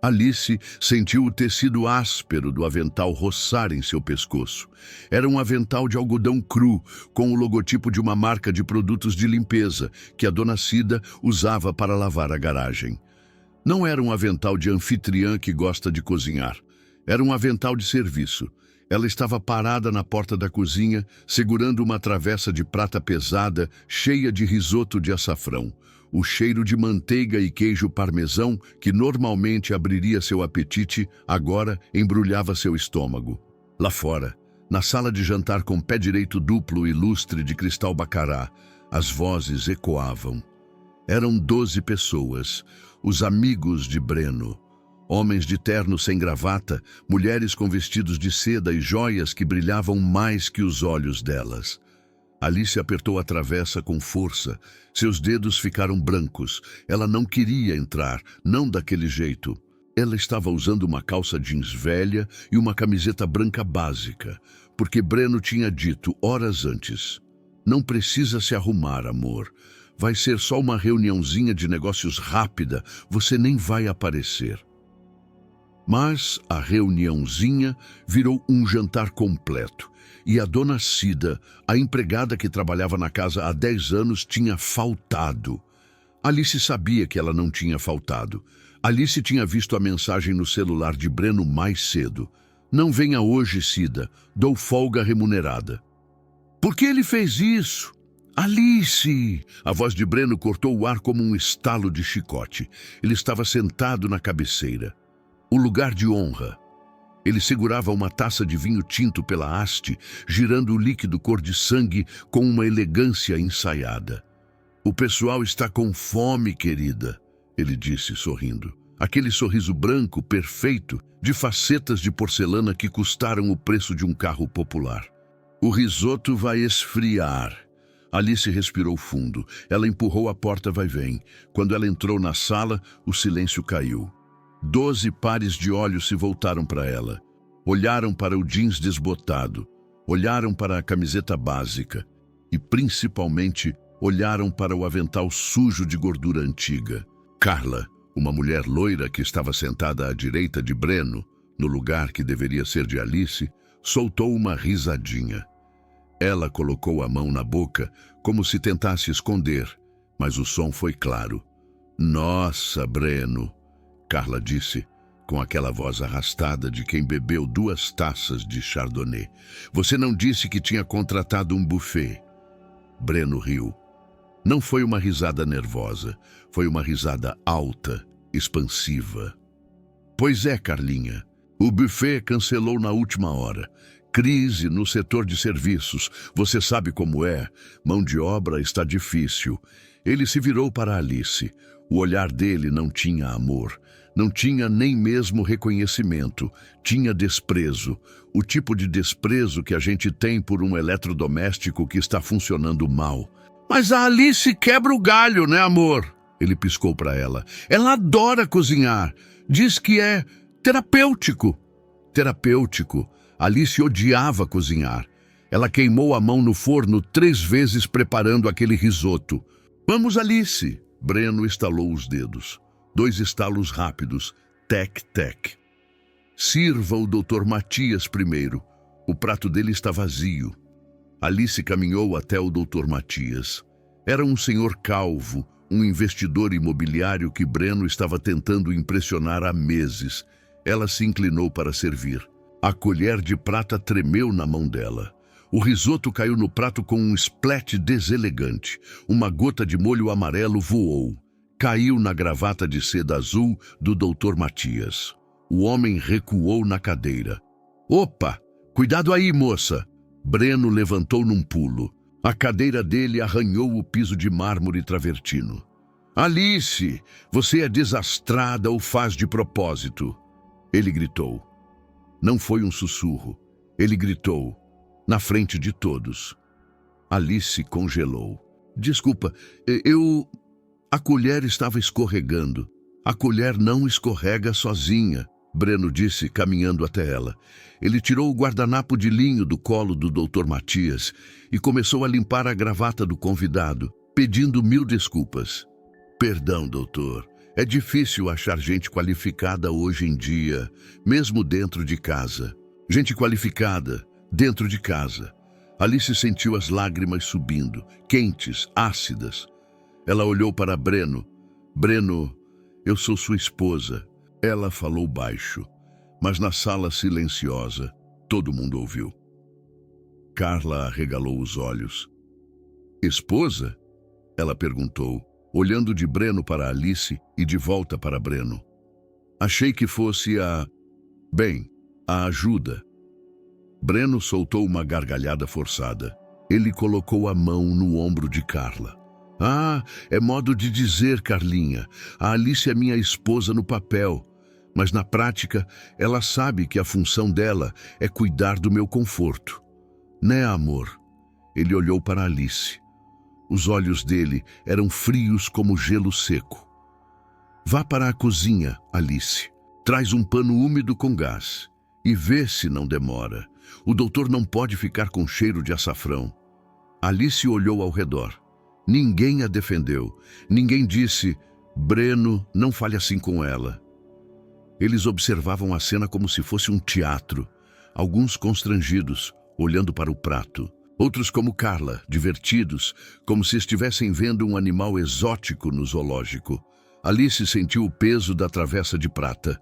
Alice sentiu o tecido áspero do avental roçar em seu pescoço. Era um avental de algodão cru, com o logotipo de uma marca de produtos de limpeza que a dona Cida usava para lavar a garagem. Não era um avental de anfitriã que gosta de cozinhar. Era um avental de serviço. Ela estava parada na porta da cozinha, segurando uma travessa de prata pesada, cheia de risoto de açafrão. O cheiro de manteiga e queijo parmesão, que normalmente abriria seu apetite, agora embrulhava seu estômago. Lá fora, na sala de jantar com pé direito duplo e lustre de cristal bacará, as vozes ecoavam. Eram 12 pessoas, os amigos de Breno. Homens de terno sem gravata, mulheres com vestidos de seda e joias que brilhavam mais que os olhos delas. Alice apertou a travessa com força. Seus dedos ficaram brancos. Ela não queria entrar, não daquele jeito. Ela estava usando uma calça jeans velha e uma camiseta branca básica, porque Breno tinha dito horas antes: "Não precisa se arrumar, amor. Vai ser só uma reuniãozinha de negócios rápida, você nem vai aparecer." Mas a reuniãozinha virou um jantar completo. E a dona Cida, a empregada que trabalhava na casa há 10 anos, tinha faltado. Alice sabia que ela não tinha faltado. Alice tinha visto a mensagem no celular de Breno mais cedo. "Não venha hoje, Cida. Dou folga remunerada." "Por que ele fez isso?" "Alice!" A voz de Breno cortou o ar como um estalo de chicote. Ele estava sentado na cabeceira. O lugar de honra. Ele segurava uma taça de vinho tinto pela haste, girando o líquido cor de sangue com uma elegância ensaiada. "O pessoal está com fome, querida," ele disse, sorrindo. Aquele sorriso branco, perfeito, de facetas de porcelana que custaram o preço de um carro popular. "O risoto vai esfriar." Alice respirou fundo. Ela empurrou a porta vai-vem. Quando ela entrou na sala, o silêncio caiu. 12 pares de olhos se voltaram para ela. Olharam para o jeans desbotado, olharam para a camiseta básica e, principalmente, olharam para o avental sujo de gordura antiga. Carla, uma mulher loira que estava sentada à direita de Breno, no lugar que deveria ser de Alice, soltou uma risadinha. Ela colocou a mão na boca como se tentasse esconder, mas o som foi claro. "Nossa, Breno," Carla disse, com aquela voz arrastada de quem bebeu 2 taças de Chardonnay. "Você não disse que tinha contratado um buffet." Breno riu. Não foi uma risada nervosa, foi uma risada alta, expansiva. "Pois é, Carlinha, o buffet cancelou na última hora. Crise no setor de serviços, você sabe como é, mão de obra está difícil." Ele se virou para Alice. O olhar dele não tinha amor. Não tinha nem mesmo reconhecimento, tinha desprezo. O tipo de desprezo que a gente tem por um eletrodoméstico que está funcionando mal. "Mas a Alice quebra o galho, né, amor?" Ele piscou para ela. "Ela adora cozinhar. Diz que é terapêutico." Terapêutico. Alice odiava cozinhar. Ela queimou a mão no forno 3 vezes preparando aquele risoto. "Vamos, Alice." Breno estalou os dedos. 2 estalos rápidos. Tec, tec. "Sirva o Dr. Matias primeiro." O prato dele está vazio. Alice caminhou até o Dr. Matias. Era um senhor calvo, um investidor imobiliário que Breno estava tentando impressionar há meses. Ela se inclinou para servir. A colher de prata tremeu na mão dela. O risoto caiu no prato com um splat deselegante. Uma gota de molho amarelo voou. Caiu na gravata de seda azul do Dr. Matias. O homem recuou na cadeira. "Opa! Cuidado aí, moça!" Breno levantou num pulo. A cadeira dele arranhou o piso de mármore travertino. "Alice, você é desastrada ou faz de propósito?" Ele gritou. Não foi um sussurro. Ele gritou, na frente de todos. Alice congelou. "Desculpa, A colher estava escorregando." "A colher não escorrega sozinha," Breno disse, caminhando até ela. Ele tirou o guardanapo de linho do colo do Dr. Matias e começou a limpar a gravata do convidado, pedindo 1000 desculpas. "Perdão, doutor. É difícil achar gente qualificada hoje em dia, mesmo dentro de casa. Gente qualificada, dentro de casa. Alice sentiu as lágrimas subindo, quentes, ácidas. Ela olhou para Breno. Breno, eu sou sua esposa. Ela falou baixo, mas na sala silenciosa, todo mundo ouviu. Carla arregalou os olhos. Esposa? Ela perguntou, olhando de Breno para Alice e de volta para Breno. Achei que fosse a ajuda. Breno soltou uma gargalhada forçada. Ele colocou a mão no ombro de Carla. Ah, é modo de dizer, Carlinha. A Alice é minha esposa no papel, mas na prática ela sabe que a função dela é cuidar do meu conforto. Né, amor? Ele olhou para Alice. Os olhos dele eram frios como gelo seco. Vá para a cozinha, Alice. Traz um pano úmido com gás e vê se não demora. O doutor não pode ficar com cheiro de açafrão. Alice olhou ao redor. Ninguém a defendeu. Ninguém disse, Breno, não fale assim com ela. Eles observavam a cena como se fosse um teatro. Alguns constrangidos, olhando para o prato. Outros como Carla, divertidos, como se estivessem vendo um animal exótico no zoológico. Alice sentiu o peso da travessa de prata.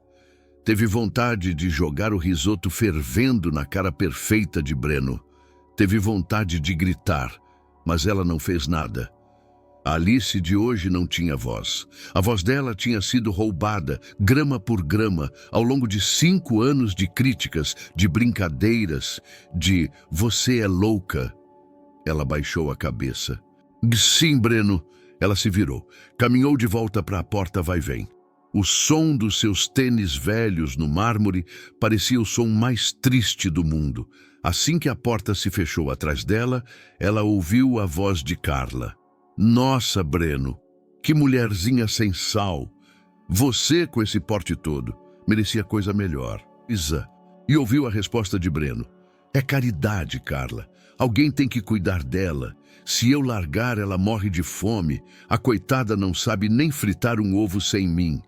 Teve vontade de jogar o risoto fervendo na cara perfeita de Breno. Teve vontade de gritar, mas ela não fez nada. A Alice de hoje não tinha voz. A voz dela tinha sido roubada, grama por grama, ao longo de 5 anos de críticas, de brincadeiras, de "você é louca". Ela baixou a cabeça. Sim, Breno. Ela se virou. Caminhou de volta para a porta vai-vem. O som dos seus tênis velhos no mármore parecia o som mais triste do mundo. Assim que a porta se fechou atrás dela, ela ouviu a voz de Carla. Nossa, Breno, que mulherzinha sem sal. Você, com esse porte todo, merecia coisa melhor. E ouviu a resposta de Breno. É caridade, Carla. Alguém tem que cuidar dela. Se eu largar, ela morre de fome. A coitada não sabe nem fritar um ovo sem mim.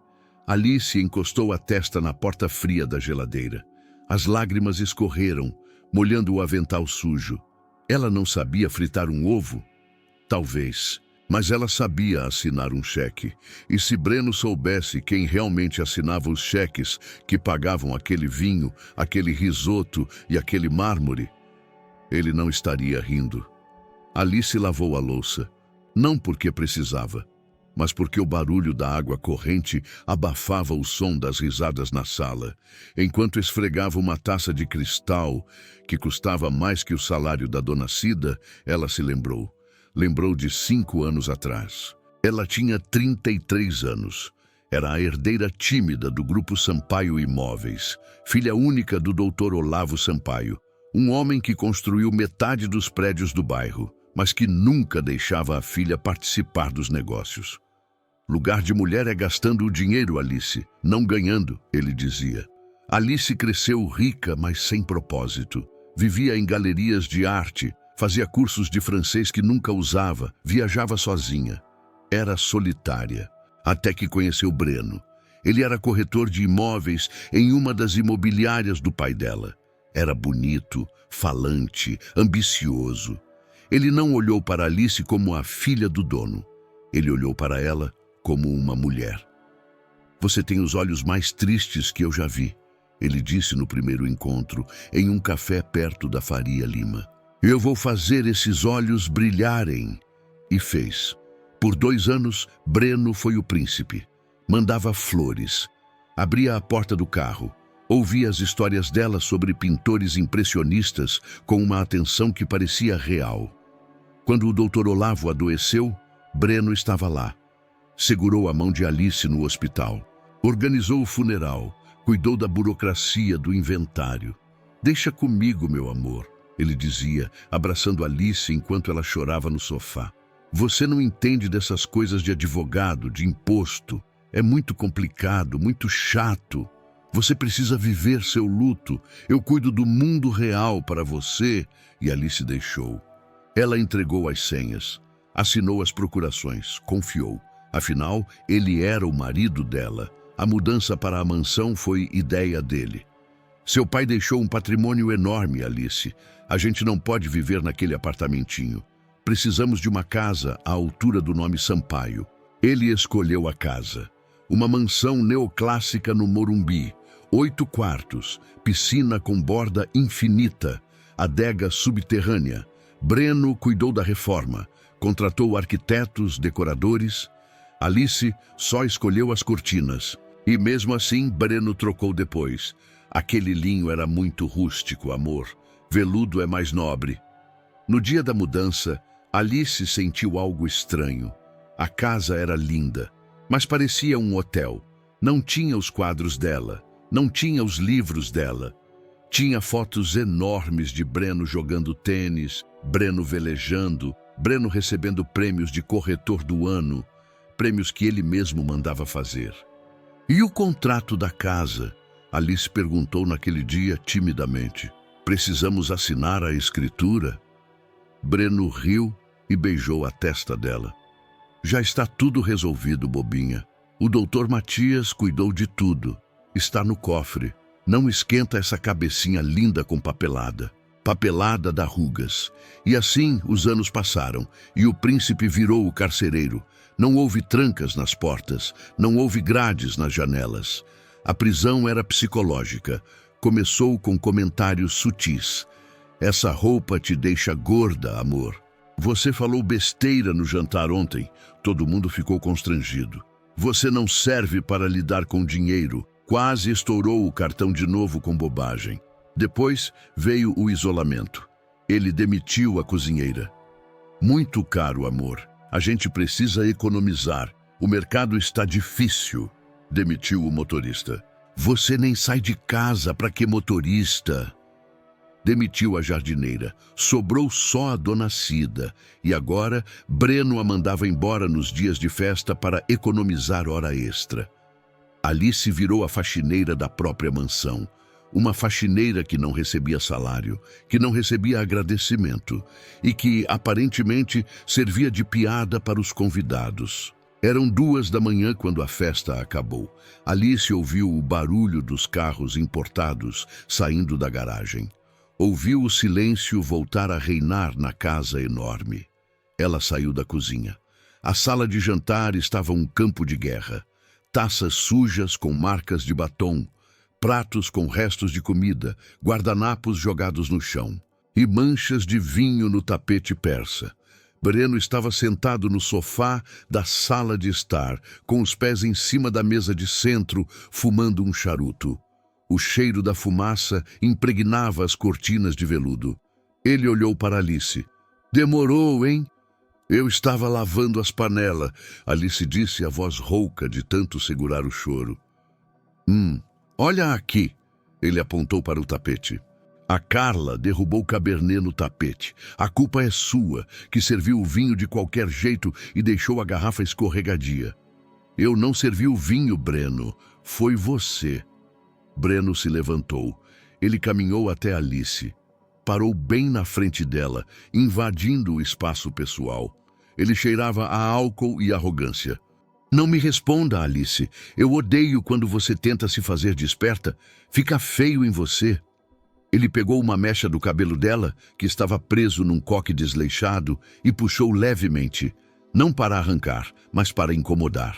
Alice encostou a testa na porta fria da geladeira. As lágrimas escorreram, molhando o avental sujo. Ela não sabia fritar um ovo? Talvez, mas ela sabia assinar um cheque. E se Breno soubesse quem realmente assinava os cheques que pagavam aquele vinho, aquele risoto e aquele mármore, ele não estaria rindo. Alice lavou a louça, não porque precisava, mas porque o barulho da água corrente abafava o som das risadas na sala, enquanto esfregava uma taça de cristal que custava mais que o salário da dona Cida. Ela se lembrou. Lembrou de 5 anos atrás. Ela tinha 33 anos. Era a herdeira tímida do Grupo Sampaio Imóveis, filha única do Dr. Olavo Sampaio, um homem que construiu metade dos prédios do bairro, mas que nunca deixava a filha participar dos negócios. Lugar de mulher é gastando o dinheiro, Alice, não ganhando, ele dizia. Alice cresceu rica, mas sem propósito. Vivia em galerias de arte, fazia cursos de francês que nunca usava, viajava sozinha. Era solitária, até que conheceu Breno. Ele era corretor de imóveis em uma das imobiliárias do pai dela. Era bonito, falante, ambicioso. Ele não olhou para Alice como a filha do dono. Ele olhou para ela como uma mulher. Você tem os olhos mais tristes que eu já vi, ele disse no primeiro encontro, em um café perto da Faria Lima. Eu vou fazer esses olhos brilharem. E fez. Por 2 anos, Breno foi o príncipe. Mandava flores. Abria a porta do carro. Ouvia as histórias dela sobre pintores impressionistas com uma atenção que parecia real. Quando o Dr. Olavo adoeceu, Breno estava lá. Segurou a mão de Alice no hospital. Organizou o funeral. Cuidou da burocracia do inventário. Deixa comigo, meu amor, ele dizia, abraçando Alice enquanto ela chorava no sofá. Você não entende dessas coisas de advogado, de imposto. É muito complicado, muito chato. Você precisa viver seu luto. Eu cuido do mundo real para você. E Alice deixou. Ela entregou as senhas, assinou as procurações, confiou. Afinal, ele era o marido dela. A mudança para a mansão foi ideia dele. Seu pai deixou um patrimônio enorme, Alice. A gente não pode viver naquele apartamentinho. Precisamos de uma casa à altura do nome Sampaio. Ele escolheu a casa. Uma mansão neoclássica no Morumbi. 8 quartos, piscina com borda infinita, adega subterrânea. Breno cuidou da reforma, contratou arquitetos, decoradores. Alice só escolheu as cortinas. E mesmo assim, Breno trocou depois. Aquele linho era muito rústico, amor. Veludo é mais nobre. No dia da mudança, Alice sentiu algo estranho. A casa era linda, mas parecia um hotel. Não tinha os quadros dela, não tinha os livros dela. Tinha fotos enormes de Breno jogando tênis, Breno velejando, Breno recebendo prêmios de corretor do ano, prêmios que ele mesmo mandava fazer. E o contrato da casa? Alice perguntou naquele dia timidamente. Precisamos assinar a escritura? Breno riu e beijou a testa dela. Já está tudo resolvido, bobinha. O doutor Matias cuidou de tudo. Está no cofre. Não esquenta essa cabecinha linda com papelada. Papelada dá rugas. E assim os anos passaram, e o príncipe virou o carcereiro. Não houve trancas nas portas, não houve grades nas janelas. A prisão era psicológica. Começou com comentários sutis. Essa roupa te deixa gorda, amor. Você falou besteira no jantar ontem. Todo mundo ficou constrangido. Você não serve para lidar com dinheiro. Quase estourou o cartão de novo com bobagem. Depois veio o isolamento. Ele demitiu a cozinheira. Muito caro, amor. A gente precisa economizar. O mercado está difícil. Demitiu o motorista. Você nem sai de casa, para que motorista? Demitiu a jardineira. Sobrou só a dona Cida. E agora, Breno a mandava embora nos dias de festa para economizar hora extra. Alice virou a faxineira da própria mansão. Uma faxineira que não recebia salário, que não recebia agradecimento e que, aparentemente, servia de piada para os convidados. Eram 2 da manhã quando a festa acabou. Alice ouviu o barulho dos carros importados saindo da garagem. Ouviu o silêncio voltar a reinar na casa enorme. Ela saiu da cozinha. A sala de jantar estava um campo de guerra. Taças sujas com marcas de batom, pratos com restos de comida, guardanapos jogados no chão e manchas de vinho no tapete persa. Breno estava sentado no sofá da sala de estar, com os pés em cima da mesa de centro, fumando um charuto. O cheiro da fumaça impregnava as cortinas de veludo. Ele olhou para Alice. Demorou, hein? Eu estava lavando as panelas, Alice disse, a voz rouca de tanto segurar o choro. Olha aqui, ele apontou para o tapete. A Carla derrubou o Cabernet no tapete. A culpa é sua, que serviu o vinho de qualquer jeito e deixou a garrafa escorregadia. Eu não servi o vinho, Breno. Foi você. Breno se levantou. Ele caminhou até Alice. Parou bem na frente dela, invadindo o espaço pessoal. Ele cheirava a álcool e arrogância. Não me responda, Alice. Eu odeio quando você tenta se fazer desperta. Fica feio em você. Ele pegou uma mecha do cabelo dela, que estava preso num coque desleixado, e puxou levemente. Não para arrancar, mas para incomodar.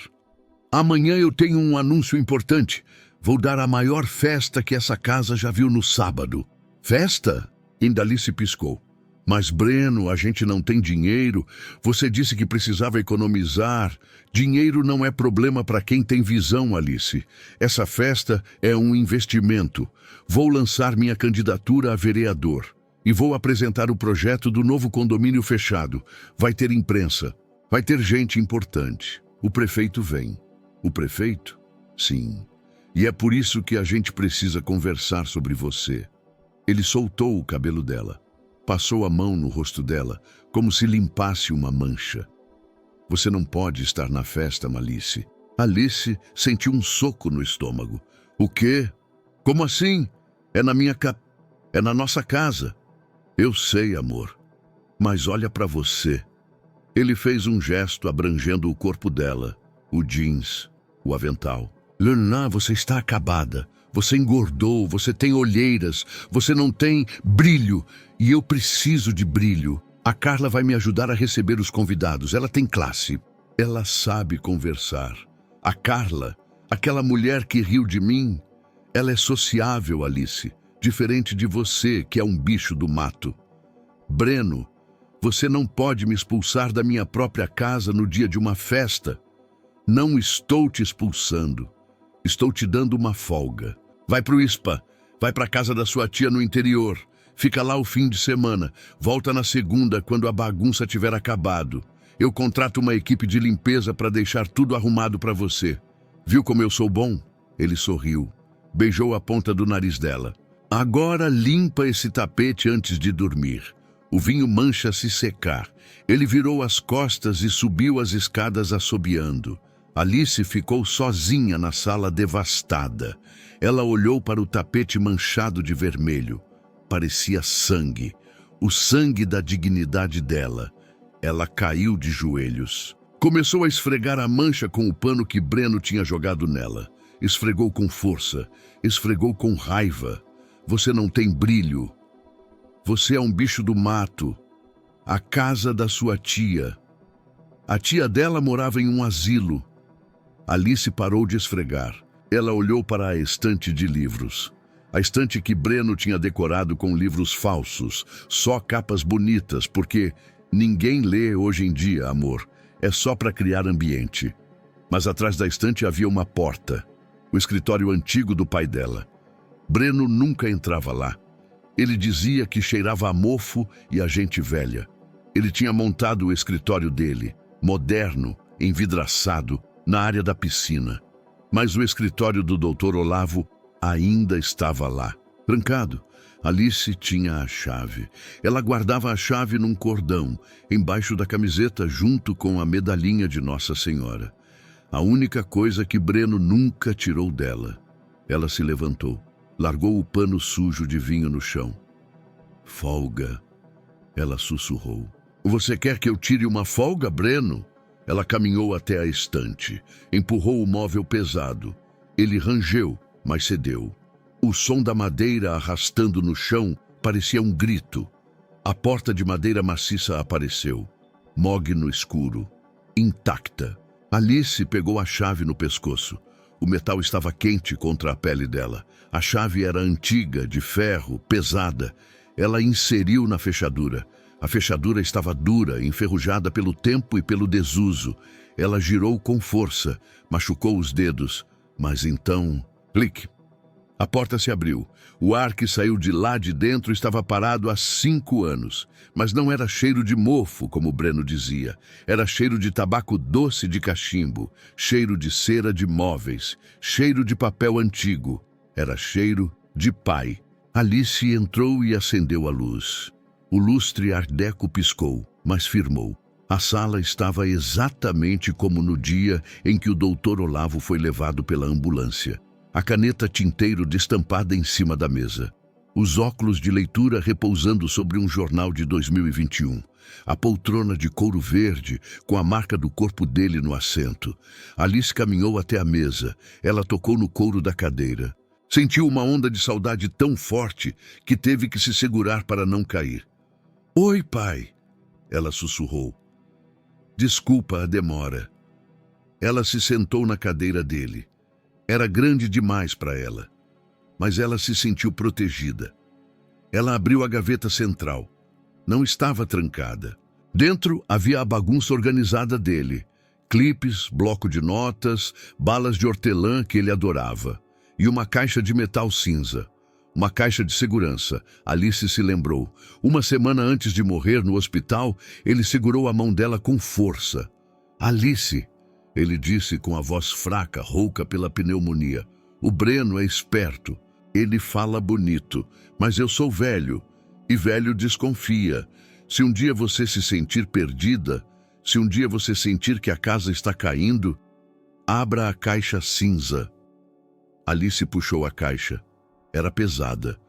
Amanhã eu tenho um anúncio importante. Vou dar a maior festa que essa casa já viu no sábado. Festa? Ainda Alice piscou. Mas, Breno, a gente não tem dinheiro. Você disse que precisava economizar. Dinheiro não é problema para quem tem visão, Alice. Essa festa é um investimento. Vou lançar minha candidatura a vereador. E vou apresentar o projeto do novo condomínio fechado. Vai ter imprensa. Vai ter gente importante. O prefeito vem. O prefeito? Sim. E é por isso que a gente precisa conversar sobre você. Ele soltou o cabelo dela. Passou a mão no rosto dela, como se limpasse uma mancha. Você não pode estar na festa, Alice. Alice sentiu um soco no estômago. O quê? Como assim? É na minha É na nossa casa. Eu sei, amor. Mas olha para você. Ele fez um gesto abrangendo o corpo dela. o jeans, o avental. Luna, você está acabada. Você engordou, você tem olheiras, você não tem brilho. E eu preciso de brilho. A Carla vai me ajudar a receber os convidados. Ela tem classe. Ela sabe conversar. A Carla, aquela mulher que riu de mim, ela é sociável, Alice. Diferente de você, que é um bicho do mato. Breno, você não pode me expulsar da minha própria casa no dia de uma festa. Não estou te expulsando. Estou te dando uma folga. Vai pro spa. Vai pra casa da sua tia no interior. Fica lá o fim de semana. Volta na segunda, quando a bagunça tiver acabado. Eu contrato uma equipe de limpeza para deixar tudo arrumado para você. Viu como eu sou bom? Ele sorriu. Beijou a ponta do nariz dela. Agora limpa esse tapete antes de dormir. O vinho mancha a se secar. Ele virou as costas e subiu as escadas assobiando. Alice ficou sozinha na sala devastada. Ela olhou para o tapete manchado de vermelho. Parecia sangue. O sangue da dignidade dela. Ela caiu de joelhos. Começou a esfregar a mancha com o pano que Breno tinha jogado nela. Esfregou com força. Esfregou com raiva. Você não tem brilho. Você é um bicho do mato. A casa da sua tia. A tia dela morava em um asilo. Alice parou de esfregar. Ela olhou para a estante de livros. A estante que Breno tinha decorado com livros falsos. Só capas bonitas, porque ninguém lê hoje em dia, amor. É só para criar ambiente. Mas atrás da estante havia uma porta. O escritório antigo do pai dela. Breno nunca entrava lá. Ele dizia que cheirava a mofo e a gente velha. Ele tinha montado o escritório dele, moderno, envidraçado, na área da piscina. Mas o escritório do Dr. Olavo ainda estava lá, trancado. Alice tinha a chave. Ela guardava a chave num cordão, embaixo da camiseta, junto com a medalhinha de Nossa Senhora. A única coisa que Breno nunca tirou dela. Ela se levantou. Largou o pano sujo de vinho no chão. Folga, ela sussurrou. Você quer que eu tire uma folga, Breno? Ela caminhou até a estante. Empurrou o móvel pesado. Ele rangeu, mas cedeu. O som da madeira arrastando no chão parecia um grito. A porta de madeira maciça apareceu. Mog no escuro. Intacta. Alice pegou a chave no pescoço. O metal estava quente contra a pele dela. A chave era antiga, de ferro, pesada. Ela inseriu na fechadura. A fechadura estava dura, enferrujada pelo tempo e pelo desuso. Ela girou com força, machucou os dedos. Mas então... clique! A porta se abriu. O ar que saiu de lá de dentro estava parado há 5 anos. Mas não era cheiro de mofo, como Breno dizia. Era cheiro de tabaco doce de cachimbo, cheiro de cera de móveis, cheiro de papel antigo. Era cheiro de pai. Alice entrou e acendeu a luz. O lustre ardeco piscou, mas firmou. A sala estava exatamente como no dia em que o Dr. Olavo foi levado pela ambulância. A caneta tinteiro destampada em cima da mesa. Os óculos de leitura repousando sobre um jornal de 2021. A poltrona de couro verde, com a marca do corpo dele no assento. Alice caminhou até a mesa. Ela tocou no couro da cadeira. Sentiu uma onda de saudade tão forte que teve que se segurar para não cair. Oi, pai, ela sussurrou. Desculpa a demora. Ela se sentou na cadeira dele. Era grande demais para ela, mas ela se sentiu protegida. Ela abriu a gaveta central. Não estava trancada. Dentro havia a bagunça organizada dele. Clipes, bloco de notas, balas de hortelã que ele adorava. E uma caixa de metal cinza. Uma caixa de segurança. Alice se lembrou. Uma semana antes de morrer no hospital, ele segurou a mão dela com força. Alice... ele disse com a voz fraca, rouca pela pneumonia. O Breno é esperto. Ele fala bonito. Mas eu sou velho. E velho desconfia. Se um dia você se sentir perdida, se um dia você sentir que a casa está caindo, abra a caixa cinza. Alice puxou a caixa. Era pesada.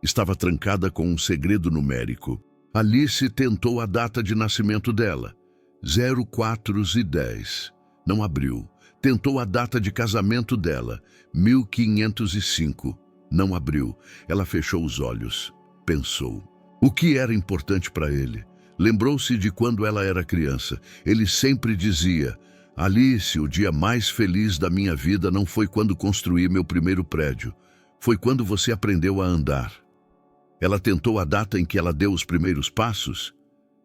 Estava trancada com um segredo numérico. Alice tentou a data de nascimento dela. 04 e 10. Não abriu. Tentou a data de casamento dela, 1505. Não abriu. Ela fechou os olhos. Pensou. O que era importante para ele? Lembrou-se de quando ela era criança. Ele sempre dizia: Alice, o dia mais feliz da minha vida não foi quando construí meu primeiro prédio. Foi quando você aprendeu a andar. Ela tentou a data em que ela deu os primeiros passos?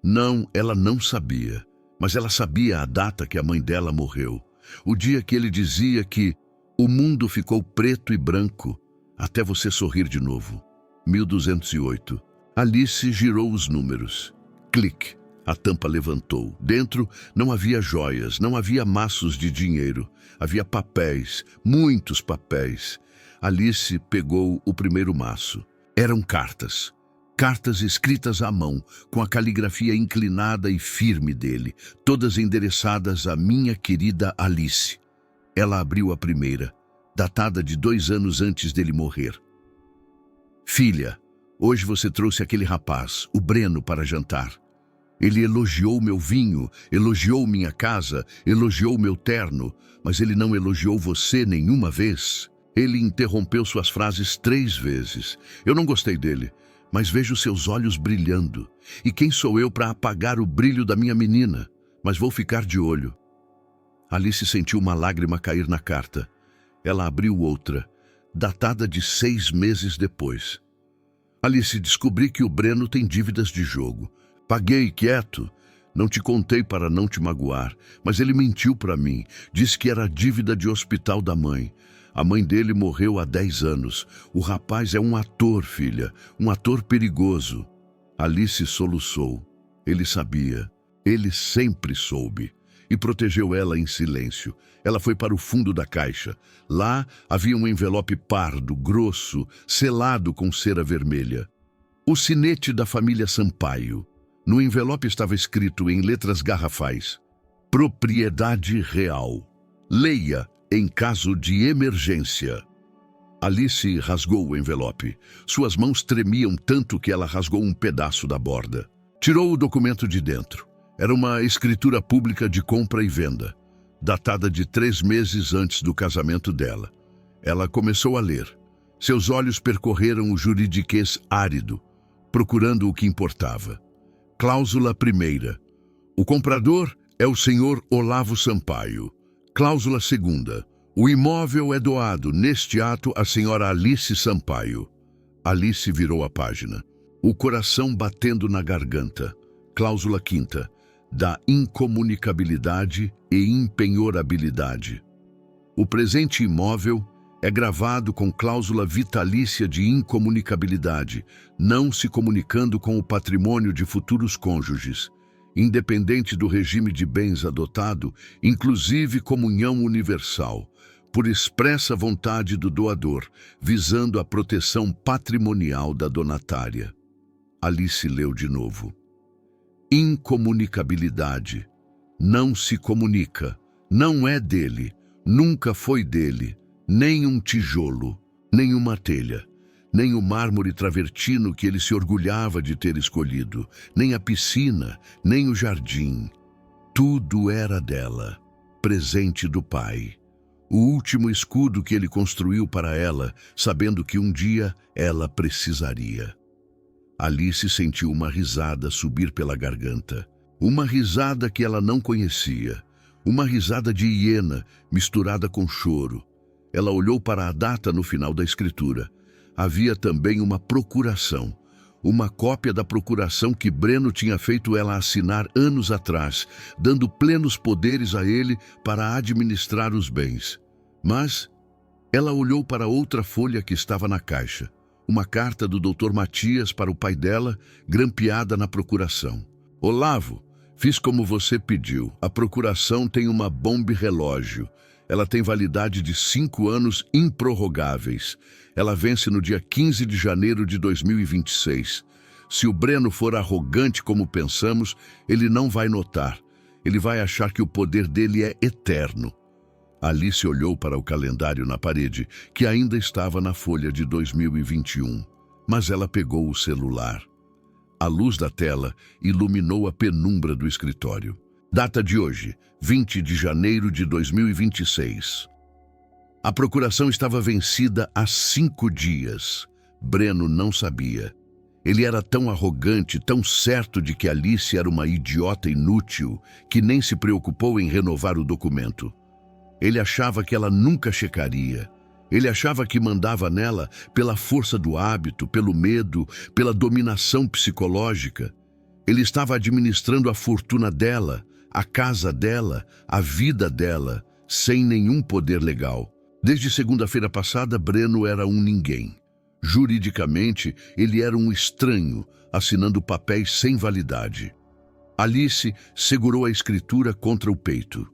Não, ela não sabia. Mas ela sabia a data que a mãe dela morreu. O dia que ele dizia que o mundo ficou preto e branco até você sorrir de novo. 1208. Alice girou os números. Clique. A tampa levantou. Dentro não havia joias, não havia maços de dinheiro. Havia papéis, muitos papéis. Alice pegou o primeiro maço. Eram cartas. Cartas escritas à mão, com a caligrafia inclinada e firme dele, todas endereçadas à minha querida Alice. Ela abriu a primeira, datada de 2 anos antes dele morrer. Filha, hoje você trouxe aquele rapaz, o Breno, para jantar. Ele elogiou meu vinho, elogiou minha casa, elogiou meu terno, mas ele não elogiou você nenhuma vez. Ele interrompeu suas frases 3 vezes. Eu não gostei dele, mas vejo seus olhos brilhando. E quem sou eu para apagar o brilho da minha menina? Mas vou ficar de olho. Alice sentiu uma lágrima cair na carta. Ela abriu outra, datada de 6 meses depois. Alice, descobri que o Breno tem dívidas de jogo. Paguei, quieto. Não te contei para não te magoar, mas ele mentiu para mim. Disse que era dívida de hospital da mãe. A mãe dele morreu há 10 anos. O rapaz é um ator, filha. Um ator perigoso. Alice soluçou. Ele sabia. Ele sempre soube. E protegeu ela em silêncio. Ela foi para o fundo da caixa. Lá havia um envelope pardo, grosso, selado com cera vermelha. O sinete da família Sampaio. No envelope estava escrito em letras garrafais: Propriedade real. Leia em caso de emergência. Alice rasgou o envelope. Suas mãos tremiam tanto que ela rasgou um pedaço da borda. Tirou o documento de dentro. Era uma escritura pública de compra e venda, datada de 3 meses antes do casamento dela. Ela começou a ler. Seus olhos percorreram o juridiquês árido, procurando o que importava. Cláusula 1ª. O comprador é o senhor Olavo Sampaio. Cláusula 2ª. O imóvel é doado neste ato à senhora Alice Sampaio. Alice virou a página, o coração batendo na garganta. Cláusula 5ª. Da incomunicabilidade e impenhorabilidade. O presente imóvel é gravado com cláusula vitalícia de incomunicabilidade, não se comunicando com o patrimônio de futuros cônjuges, independente do regime de bens adotado, inclusive comunhão universal, por expressa vontade do doador, visando a proteção patrimonial da donatária. Alice leu de novo. Incomunicabilidade. Não se comunica. Não é dele. Nunca foi dele. Nem um tijolo, nem uma telha, nem o mármore travertino que ele se orgulhava de ter escolhido, nem a piscina, nem o jardim. Tudo era dela, presente do pai. O último escudo que ele construiu para ela, sabendo que um dia ela precisaria. Alice sentiu uma risada subir pela garganta. Uma risada que ela não conhecia. Uma risada de hiena misturada com choro. Ela olhou para a data no final da escritura. Havia também uma procuração. Uma cópia da procuração que Breno tinha feito ela assinar anos atrás, dando plenos poderes a ele para administrar os bens. Mas ela olhou para outra folha que estava na caixa. Uma carta do Dr. Matias para o pai dela, grampeada na procuração. Olavo, fiz como você pediu. A procuração tem uma bomba relógio. Ela tem validade de 5 anos improrrogáveis. Ela vence no dia 15 de janeiro de 2026. Se o Breno for arrogante como pensamos, ele não vai notar. Ele vai achar que o poder dele é eterno. Alice olhou para o calendário na parede, que ainda estava na folha de 2021. Mas ela pegou o celular. A luz da tela iluminou a penumbra do escritório. Data de hoje, 20 de janeiro de 2026. A procuração estava vencida há 5 dias. Breno não sabia. Ele era tão arrogante, tão certo de que Alice era uma idiota inútil, que nem se preocupou em renovar o documento. Ele achava que ela nunca checaria. Ele achava que mandava nela pela força do hábito, pelo medo, pela dominação psicológica. Ele estava administrando a fortuna dela, a casa dela, a vida dela, sem nenhum poder legal. Desde segunda-feira passada, Breno era um ninguém. Juridicamente, ele era um estranho, assinando papéis sem validade. Alice segurou a escritura contra o peito.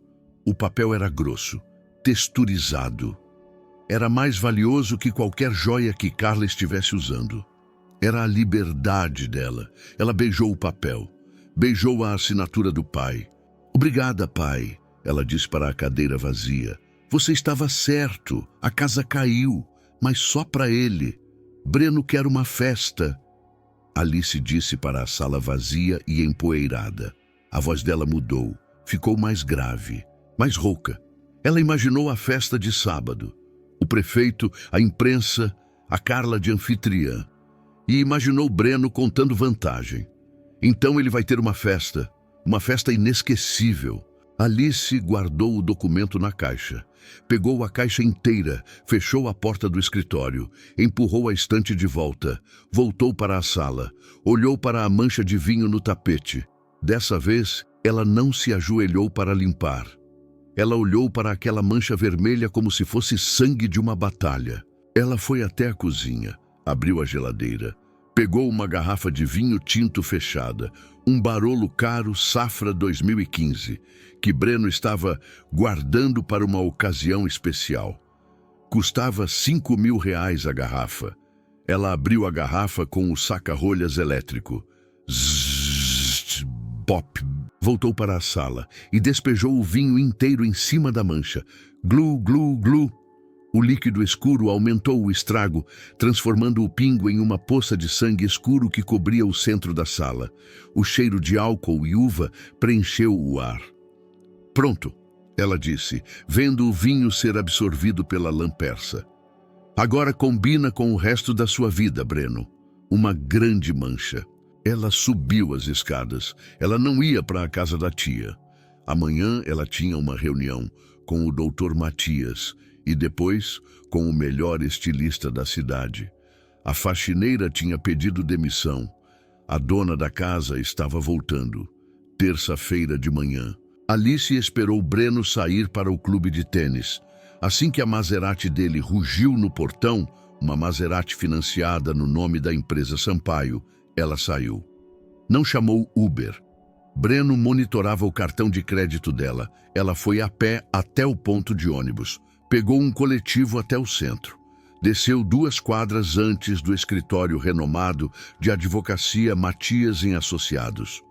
O papel era grosso, texturizado. Era mais valioso que qualquer joia que Carla estivesse usando. Era a liberdade dela. Ela beijou o papel. Beijou a assinatura do pai. "Obrigada, pai", ela disse para a cadeira vazia. "Você estava certo. A casa caiu, mas só para ele. Breno quer uma festa." Alice disse para a sala vazia e empoeirada. A voz dela mudou. Ficou mais grave, mais rouca. Ela imaginou a festa de sábado. O prefeito, a imprensa, a Carla de anfitriã. E imaginou Breno contando vantagem. Então ele vai ter uma festa inesquecível. Alice guardou o documento na caixa. Pegou a caixa inteira, fechou a porta do escritório, empurrou a estante de volta, voltou para a sala, olhou para a mancha de vinho no tapete. Dessa vez, ela não se ajoelhou para limpar. Ela olhou para aquela mancha vermelha como se fosse sangue de uma batalha. Ela foi até a cozinha, abriu a geladeira, pegou uma garrafa de vinho tinto fechada, um Barolo caro Safra 2015, que Breno estava guardando para uma ocasião especial. Custava R$ 5.000 a garrafa. Ela abriu a garrafa com o saca-rolhas elétrico. Zzz, pop. Voltou para a sala e despejou o vinho inteiro em cima da mancha. Glu, glu, glu. O líquido escuro aumentou o estrago, transformando o pingo em uma poça de sangue escuro que cobria o centro da sala. O cheiro de álcool e uva preencheu o ar. "Pronto", ela disse, vendo o vinho ser absorvido pela lã persa. "Agora combina com o resto da sua vida, Breno." Uma grande mancha. Ela subiu as escadas. Ela não ia para a casa da tia. Amanhã ela tinha uma reunião com o Dr. Matias e depois com o melhor estilista da cidade. A faxineira tinha pedido demissão. A dona da casa estava voltando. Terça-feira de manhã. Alice esperou Breno sair para o clube de tênis. Assim que a Maserati dele rugiu no portão, uma Maserati financiada no nome da empresa Sampaio, ela saiu. Não chamou Uber. Breno monitorava o cartão de crédito dela. Ela foi a pé até o ponto de ônibus. Pegou um coletivo até o centro. Desceu 2 quadras antes do escritório renomado de advocacia Matias em Associados.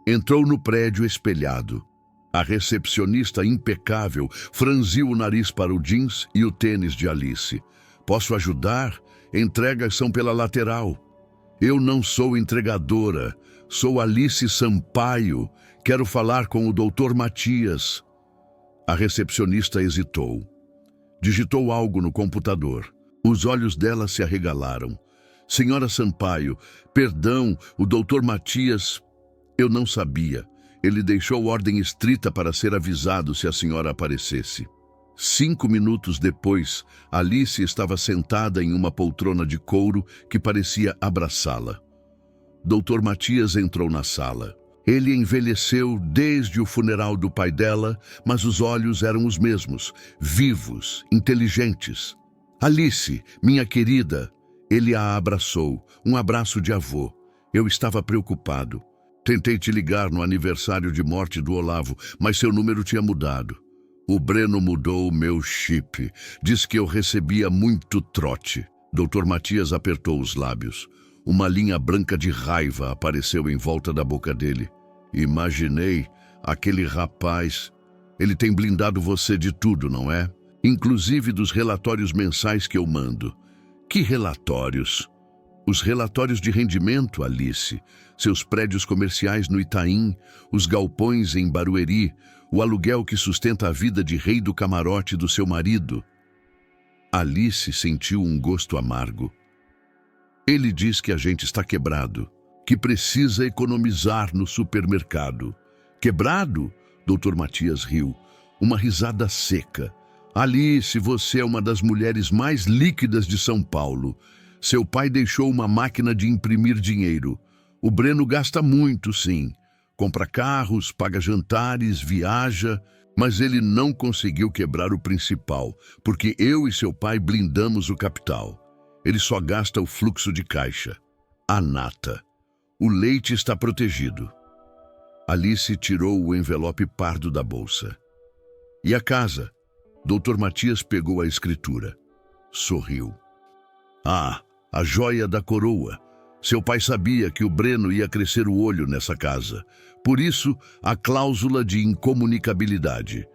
Entrou no prédio espelhado. A recepcionista impecável franziu o nariz para o jeans e o tênis de Alice. "Posso ajudar? Entregas são pela lateral." "Eu não sou entregadora. Sou Alice Sampaio. Quero falar com o Dr. Matias." A recepcionista hesitou. Digitou algo no computador. Os olhos dela se arregalaram. "Senhora Sampaio, perdão, o Dr. Matias..." "Eu não sabia. Ele deixou ordem estrita para ser avisado se a senhora aparecesse." 5 minutos depois, Alice estava sentada em uma poltrona de couro que parecia abraçá-la. Dr. Matias entrou na sala. Ele envelheceu desde o funeral do pai dela, mas os olhos eram os mesmos, vivos, inteligentes. "Alice, minha querida." Ele a abraçou, um abraço de avô. "Eu estava preocupado. Tentei te ligar no aniversário de morte do Olavo, mas seu número tinha mudado. O Breno mudou o meu chip. Diz que eu recebia muito trote." Dr. Matias apertou os lábios. Uma linha branca de raiva apareceu em volta da boca dele. "Imaginei, aquele rapaz. Ele tem blindado você de tudo, não é? Inclusive dos relatórios mensais que eu mando." "Que relatórios?" Os relatórios de rendimento, Alice, seus prédios comerciais no Itaim, os galpões em Barueri, o aluguel que sustenta a vida de rei do camarote do seu marido. Alice sentiu um gosto amargo. Ele diz que a gente está quebrado, que precisa economizar no supermercado. Quebrado? Dr. Matias riu, uma risada seca. Alice, você é uma das mulheres mais líquidas de São Paulo. Seu pai deixou uma máquina de imprimir dinheiro. O Breno gasta muito, sim. Compra carros, paga jantares, viaja, mas ele não conseguiu quebrar o principal, porque eu e seu pai blindamos o capital. Ele só gasta o fluxo de caixa. A nata. O leite está protegido. Alice tirou o envelope pardo da bolsa. E a casa? Dr. Matias pegou a escritura. Sorriu. Ah, a joia da coroa. Seu pai sabia que o Breno ia crescer o olho nessa casa. Por isso, a cláusula de incomunicabilidade.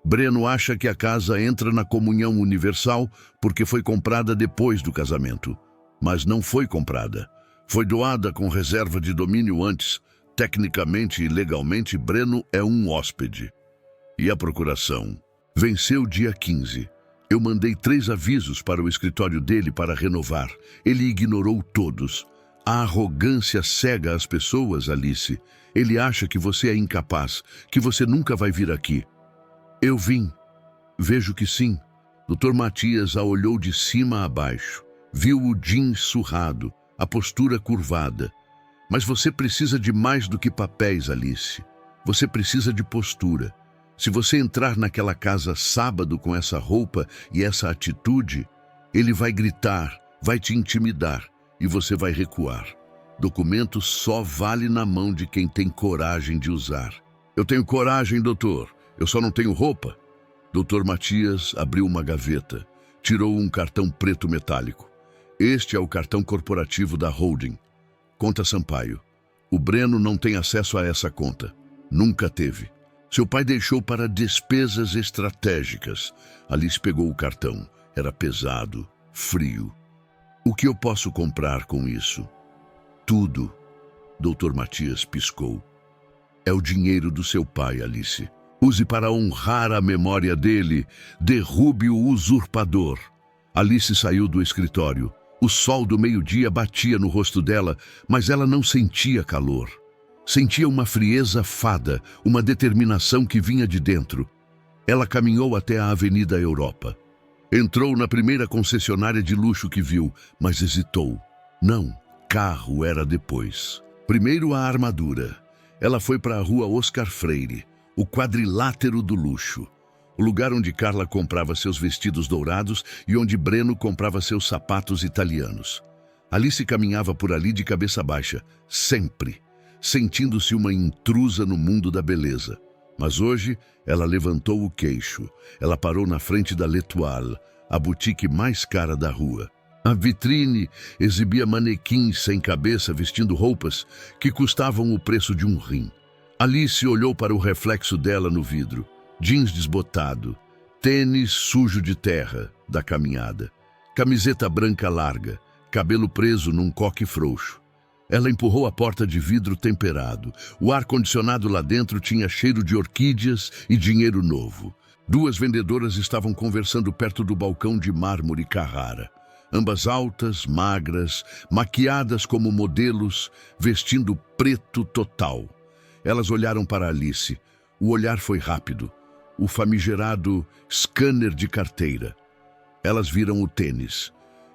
Breno acha que a casa entra na comunhão universal porque foi comprada depois do casamento. Mas não foi comprada. Foi doada com reserva de domínio antes. Tecnicamente e legalmente, Breno é um hóspede. E a procuração? Venceu dia 15. Eu mandei 3 avisos para o escritório dele para renovar. Ele ignorou todos. A arrogância cega as pessoas, Alice. Ele acha que você é incapaz, que você nunca vai vir aqui. Eu vim. Vejo que sim. Dr. Matias a olhou de cima a baixo. Viu o jeans surrado, a postura curvada. Mas você precisa de mais do que papéis, Alice. Você precisa de postura. Se você entrar naquela casa sábado com essa roupa e essa atitude, ele vai gritar, vai te intimidar e você vai recuar. Documento só vale na mão de quem tem coragem de usar. Eu tenho coragem, doutor. Eu só não tenho roupa. Dr. Matias abriu uma gaveta, tirou um cartão preto metálico. Este é o cartão corporativo da holding. Conta Sampaio. O Breno não tem acesso a essa conta. Nunca teve. Seu pai deixou para despesas estratégicas. Alice pegou o cartão. Era pesado, frio. O que eu posso comprar com isso? Tudo. Dr. Matias piscou. É o dinheiro do seu pai, Alice. Use para honrar a memória dele. Derrube o usurpador. Alice saiu do escritório. O sol do meio-dia batia no rosto dela, mas ela não sentia calor. Sentia uma frieza fada, uma determinação que vinha de dentro. Ela caminhou até a Avenida Europa. Entrou na primeira concessionária de luxo que viu, mas hesitou. Não, carro era depois. Primeiro a armadura. Ela foi para a rua Oscar Freire, o quadrilátero do luxo. O lugar onde Carla comprava seus vestidos dourados e onde Breno comprava seus sapatos italianos. Alice caminhava por ali de cabeça baixa, sempre, sentindo-se uma intrusa no mundo da beleza. Mas hoje, ela levantou o queixo. Ela parou na frente da L'Etoile, a boutique mais cara da rua. A vitrine exibia manequins sem cabeça vestindo roupas que custavam o preço de um rim. Alice olhou para o reflexo dela no vidro. Jeans desbotado, tênis sujo de terra da caminhada, camiseta branca larga, cabelo preso num coque frouxo. Ela empurrou a porta de vidro temperado. O ar-condicionado lá dentro tinha cheiro de orquídeas e dinheiro novo. 2 vendedoras estavam conversando perto do balcão de mármore Carrara. Ambas altas, magras, maquiadas como modelos, vestindo preto total. Elas olharam para Alice. O olhar foi rápido. O famigerado scanner de carteira. Elas viram o tênis.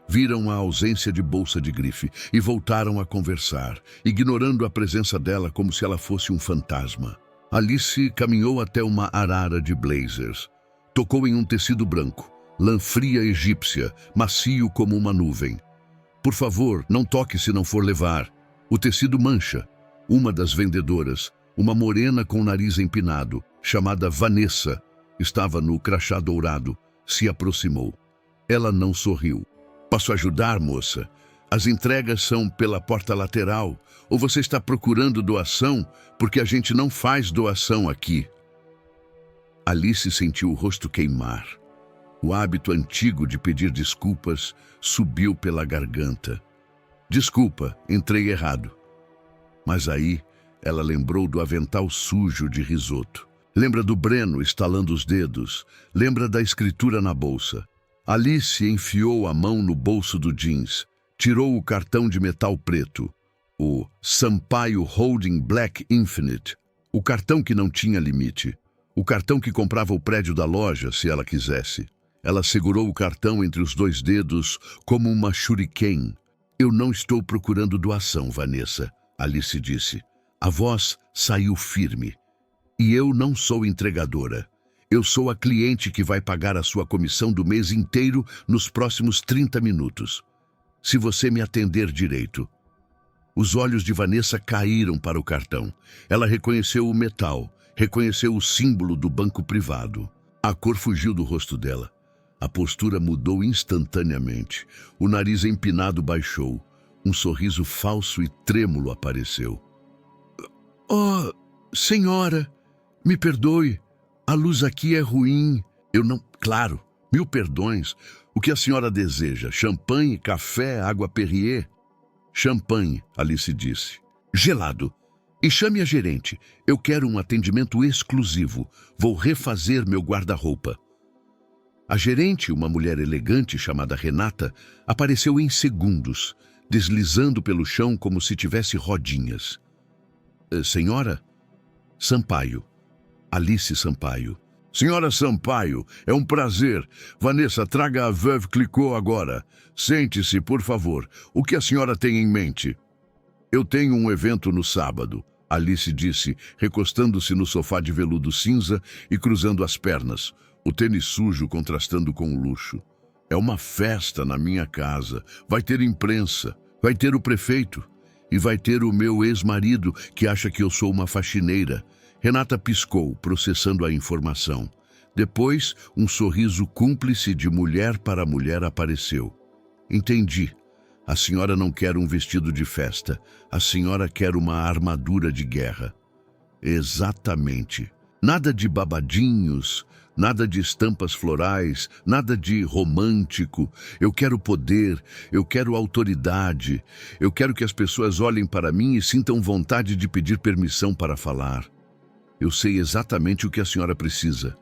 Viram a ausência de bolsa de grife e voltaram a conversar, ignorando a presença dela como se ela fosse um fantasma. Alice caminhou até uma arara de blazers. Tocou em um tecido branco, lã fria egípcia, macio como uma nuvem. Por favor, não toque se não for levar. O tecido mancha. Uma das vendedoras, uma morena com o nariz empinado, chamada Vanessa, estava no crachá dourado, se aproximou. Ela não sorriu. Posso ajudar, moça? As entregas são pela porta lateral. Ou você está procurando doação? Porque a gente não faz doação aqui. Alice sentiu o rosto queimar. O hábito antigo de pedir desculpas subiu pela garganta. Desculpa, entrei errado. Mas aí ela lembrou do avental sujo de risoto. Lembra do Breno estalando os dedos. Lembra da escritura na bolsa. Alice enfiou a mão no bolso do jeans. Tirou o cartão de metal preto. O Sampaio Holding Black Infinite. O cartão que não tinha limite. O cartão que comprava o prédio da loja, se ela quisesse. Ela segurou o cartão entre os dois dedos como uma shuriken. Eu não estou procurando doação, Vanessa, Alice disse. A voz saiu firme. E eu não sou entregadora. Eu sou a cliente que vai pagar a sua comissão do mês inteiro nos próximos 30 minutos. Se você me atender direito. Os olhos de Vanessa caíram para o cartão. Ela reconheceu o metal, reconheceu o símbolo do banco privado. A cor fugiu do rosto dela. A postura mudou instantaneamente. O nariz empinado baixou. Um sorriso falso e trêmulo apareceu. Oh, senhora, me perdoe. A luz aqui é ruim. Eu não... Claro, 1000 perdões. O que a senhora deseja? Champanhe, café, água Perrier? Champanhe, Alice disse. Gelado. E chame a gerente. Eu quero um atendimento exclusivo. Vou refazer meu guarda-roupa. A gerente, uma mulher elegante chamada Renata, apareceu em segundos, deslizando pelo chão como se tivesse rodinhas. Senhora? Sampaio. Alice Sampaio. Senhora Sampaio, é um prazer. Vanessa, traga a Veuve Clicquot agora. Sente-se, por favor. O que a senhora tem em mente? Eu tenho um evento no sábado, Alice disse, recostando-se no sofá de veludo cinza e cruzando as pernas, o tênis sujo contrastando com o luxo. É uma festa na minha casa. Vai ter imprensa, vai ter o prefeito e vai ter o meu ex-marido que acha que eu sou uma faxineira. Renata piscou, processando a informação. Depois, um sorriso cúmplice de mulher para mulher apareceu. Entendi. A senhora não quer um vestido de festa. A senhora quer uma armadura de guerra. Exatamente. Nada de babadinhos, nada de estampas florais, nada de romântico. Eu quero poder, eu quero autoridade. Eu quero que as pessoas olhem para mim e sintam vontade de pedir permissão para falar. Eu sei exatamente o que a senhora precisa.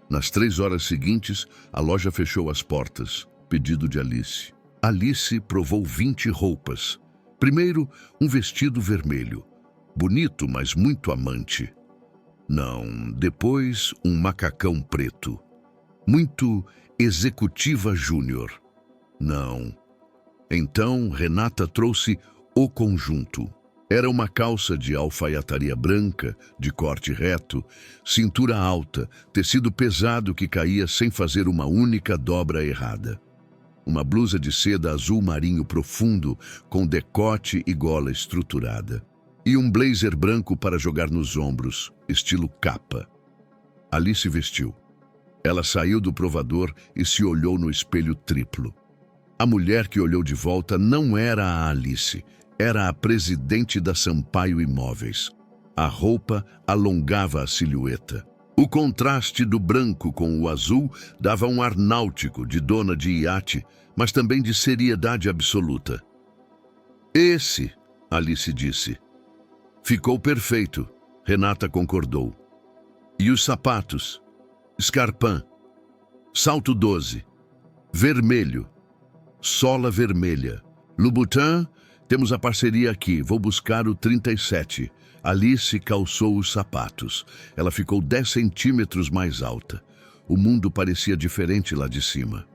Nas 3 horas seguintes, a loja fechou as portas. Pedido de Alice. Alice provou 20 roupas. Primeiro, um vestido vermelho. Bonito, mas muito amante. Não, depois um macacão preto. Muito executiva júnior. Não. Então, Renata trouxe o conjunto. Era uma calça de alfaiataria branca, de corte reto, cintura alta, tecido pesado que caía sem fazer uma única dobra errada. Uma blusa de seda azul marinho profundo, com decote e gola estruturada. E um blazer branco para jogar nos ombros, estilo capa. Alice vestiu. Ela saiu do provador e se olhou no espelho triplo. A mulher que olhou de volta não era a Alice, era a presidente da Sampaio Imóveis. A roupa alongava a silhueta. O contraste do branco com o azul dava um ar náutico de dona de iate, mas também de seriedade absoluta. Esse, Alice disse. Ficou perfeito, Renata concordou. E os sapatos? Scarpin, salto 12, vermelho, sola vermelha. Louboutin, temos a parceria aqui, vou buscar o 37. Alice calçou os sapatos. Ela ficou 10 centímetros mais alta. O mundo parecia diferente lá de cima.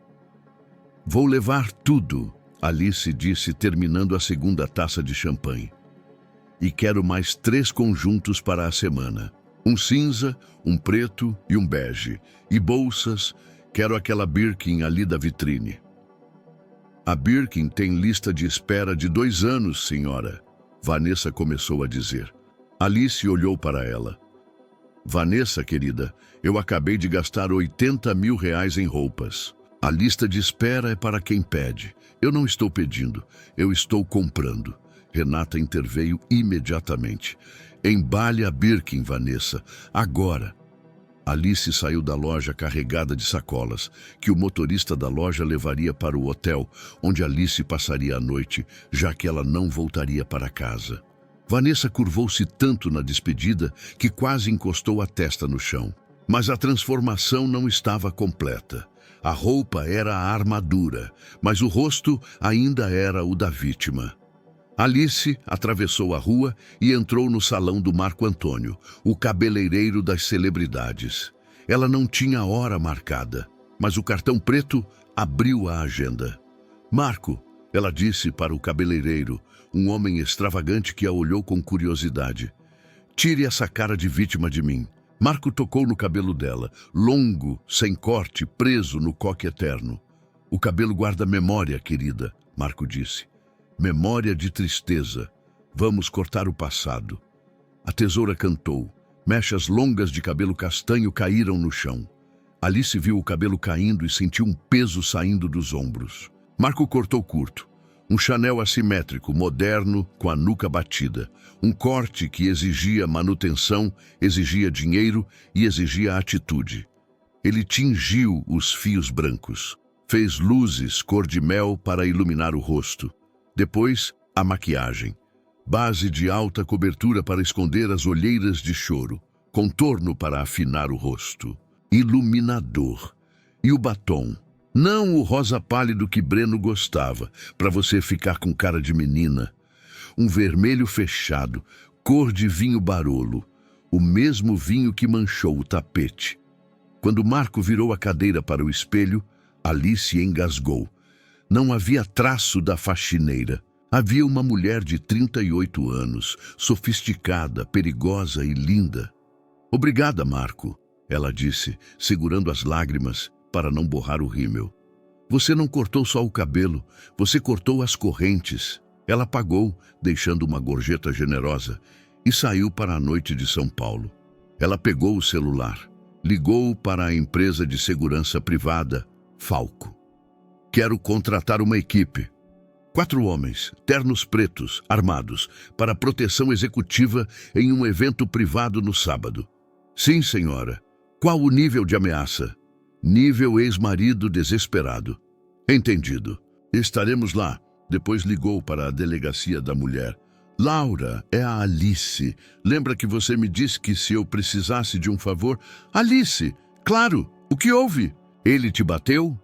Vou levar tudo, Alice disse, terminando a segunda taça de champanhe. E quero mais 3 conjuntos para a semana. Um cinza, um preto e um bege. E bolsas, quero aquela Birkin ali da vitrine. A Birkin tem lista de espera de 2 anos, senhora, Vanessa começou a dizer. Alice olhou para ela. Vanessa, querida, eu acabei de gastar 80 mil reais em roupas. A lista de espera é para quem pede. Eu não estou pedindo, eu estou comprando. Renata interveio imediatamente. Embale a Birkin, Vanessa, agora. Alice saiu da loja carregada de sacolas, que o motorista da loja levaria para o hotel, onde Alice passaria a noite, já que ela não voltaria para casa. Vanessa curvou-se tanto na despedida que quase encostou a testa no chão. Mas a transformação não estava completa. A roupa era a armadura, mas o rosto ainda era o da vítima. Alice atravessou a rua e entrou no salão do Marco Antônio, o cabeleireiro das celebridades. Ela não tinha hora marcada, mas o cartão preto abriu a agenda. Marco, ela disse para o cabeleireiro, um homem extravagante que a olhou com curiosidade. Tire essa cara de vítima de mim. Marco tocou no cabelo dela, longo, sem corte, preso no coque eterno. O cabelo guarda memória, querida, Marco disse. Memória de tristeza. Vamos cortar o passado. A tesoura cantou. Mechas longas de cabelo castanho caíram no chão. Alice viu o cabelo caindo e sentiu um peso saindo dos ombros. Marco cortou curto. Um Chanel assimétrico, moderno, com a nuca batida. Um corte que exigia manutenção, exigia dinheiro e exigia atitude. Ele tingiu os fios brancos. Fez luzes cor de mel para iluminar o rosto. Depois, a maquiagem. Base de alta cobertura para esconder as olheiras de choro. Contorno para afinar o rosto. Iluminador. E o batom. Não o rosa pálido que Breno gostava, para você ficar com cara de menina. Um vermelho fechado, cor de vinho Barolo. O mesmo vinho que manchou o tapete. Quando Marco virou a cadeira para o espelho, Alice engasgou. Não havia traço da faxineira. Havia uma mulher de 38 anos, sofisticada, perigosa e linda. Obrigada, Marco, ela disse, segurando as lágrimas para não borrar o rímel. Você não cortou só o cabelo, você cortou as correntes. Ela pagou, deixando uma gorjeta generosa, e saiu para a noite de São Paulo. Ela pegou o celular, ligou para a empresa de segurança privada, Falco. Quero contratar uma equipe. 4 homens, ternos pretos, armados, para proteção executiva em um evento privado no sábado. Sim, senhora. Qual o nível de ameaça? Nível ex-marido desesperado. Entendido. Estaremos lá. Depois ligou para a delegacia da mulher. Laura, é a Alice. Lembra que você me disse que se eu precisasse de um favor... Alice, claro, o que houve? Ele te bateu?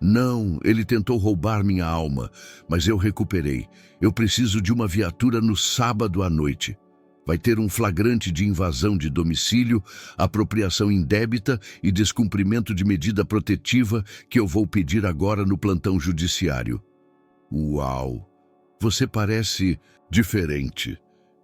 Não, ele tentou roubar minha alma, mas eu recuperei. Eu preciso de uma viatura no sábado à noite. Vai ter um flagrante de invasão de domicílio, apropriação indébita e descumprimento de medida protetiva que eu vou pedir agora no plantão judiciário. Uau! Você parece diferente.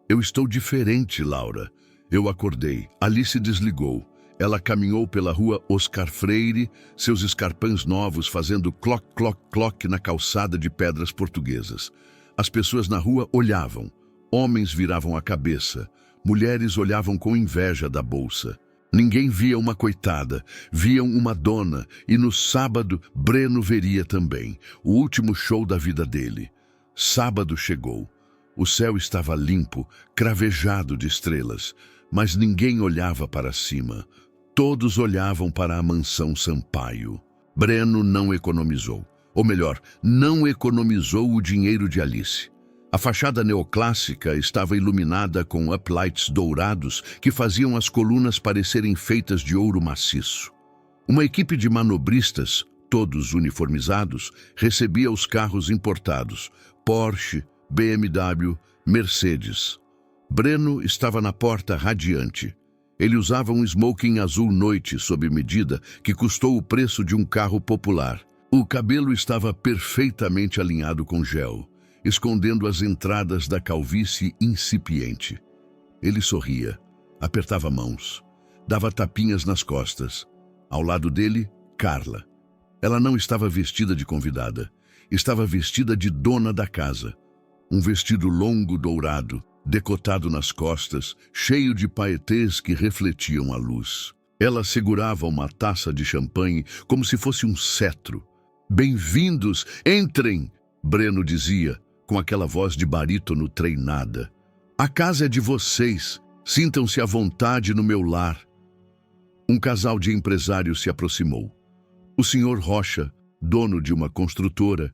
Eu estou diferente, Laura. Eu acordei. Alice desligou. Ela caminhou pela rua Oscar Freire, seus escarpães novos fazendo cloc, cloc, cloc na calçada de pedras portuguesas. As pessoas na rua olhavam. Homens viravam a cabeça. Mulheres olhavam com inveja da bolsa. Ninguém via uma coitada, viam uma dona, e no sábado Breno veria também, o último show da vida dele. Sábado chegou. O céu estava limpo, cravejado de estrelas, mas ninguém olhava para cima. Todos olhavam para a mansão Sampaio. Breno não economizou. Ou melhor, não economizou o dinheiro de Alice. A fachada neoclássica estava iluminada com uplights dourados que faziam as colunas parecerem feitas de ouro maciço. Uma equipe de manobristas, todos uniformizados, recebia os carros importados, Porsche, BMW, Mercedes. Breno estava na porta radiante. Ele usava um smoking azul noite sob medida que custou o preço de um carro popular. O cabelo estava perfeitamente alinhado com gel, escondendo as entradas da calvície incipiente. Ele sorria, apertava mãos, dava tapinhas nas costas. Ao lado dele, Carla. Ela não estava vestida de convidada, estava vestida de dona da casa. Um vestido longo dourado, decotado nas costas, cheio de paetês que refletiam a luz. Ela segurava uma taça de champanhe como se fosse um cetro. Bem-vindos, entrem, Breno dizia, com aquela voz de barítono treinada. A casa é de vocês, sintam-se à vontade no meu lar. Um casal de empresários se aproximou. O senhor Rocha, dono de uma construtora,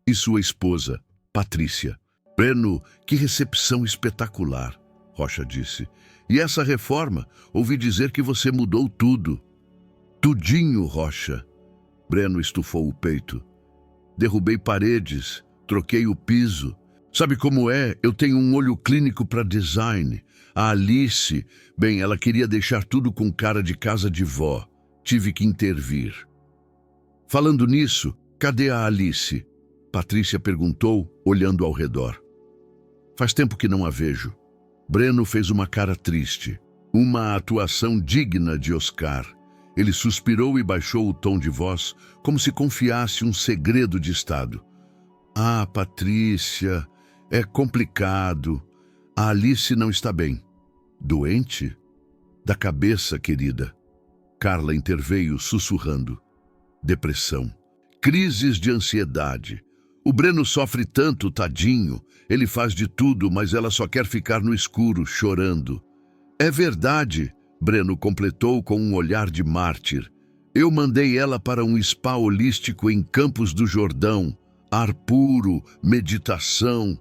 e sua esposa, Patrícia. Breno, que recepção espetacular, Rocha disse. E essa reforma, ouvi dizer que você mudou tudo. Tudinho, Rocha. Breno estufou o peito. Derrubei paredes, troquei o piso. Sabe como é? Eu tenho um olho clínico para design. A Alice, bem, ela queria deixar tudo com cara de casa de vó. Tive que intervir. Falando nisso, cadê a Alice? Patrícia perguntou, olhando ao redor. Faz tempo que não a vejo. Breno fez uma cara triste. Uma atuação digna de Oscar. Ele suspirou e baixou o tom de voz, como se confiasse um segredo de estado. Ah, Patrícia, é complicado. A Alice não está bem. Doente? Da cabeça, querida. Carla interveio, sussurrando. Depressão. Crises de ansiedade. O Breno sofre tanto, tadinho. Ele faz de tudo, mas ela só quer ficar no escuro, chorando. É verdade, Breno completou com um olhar de mártir. Eu mandei ela para um spa holístico em Campos do Jordão. Ar puro, meditação.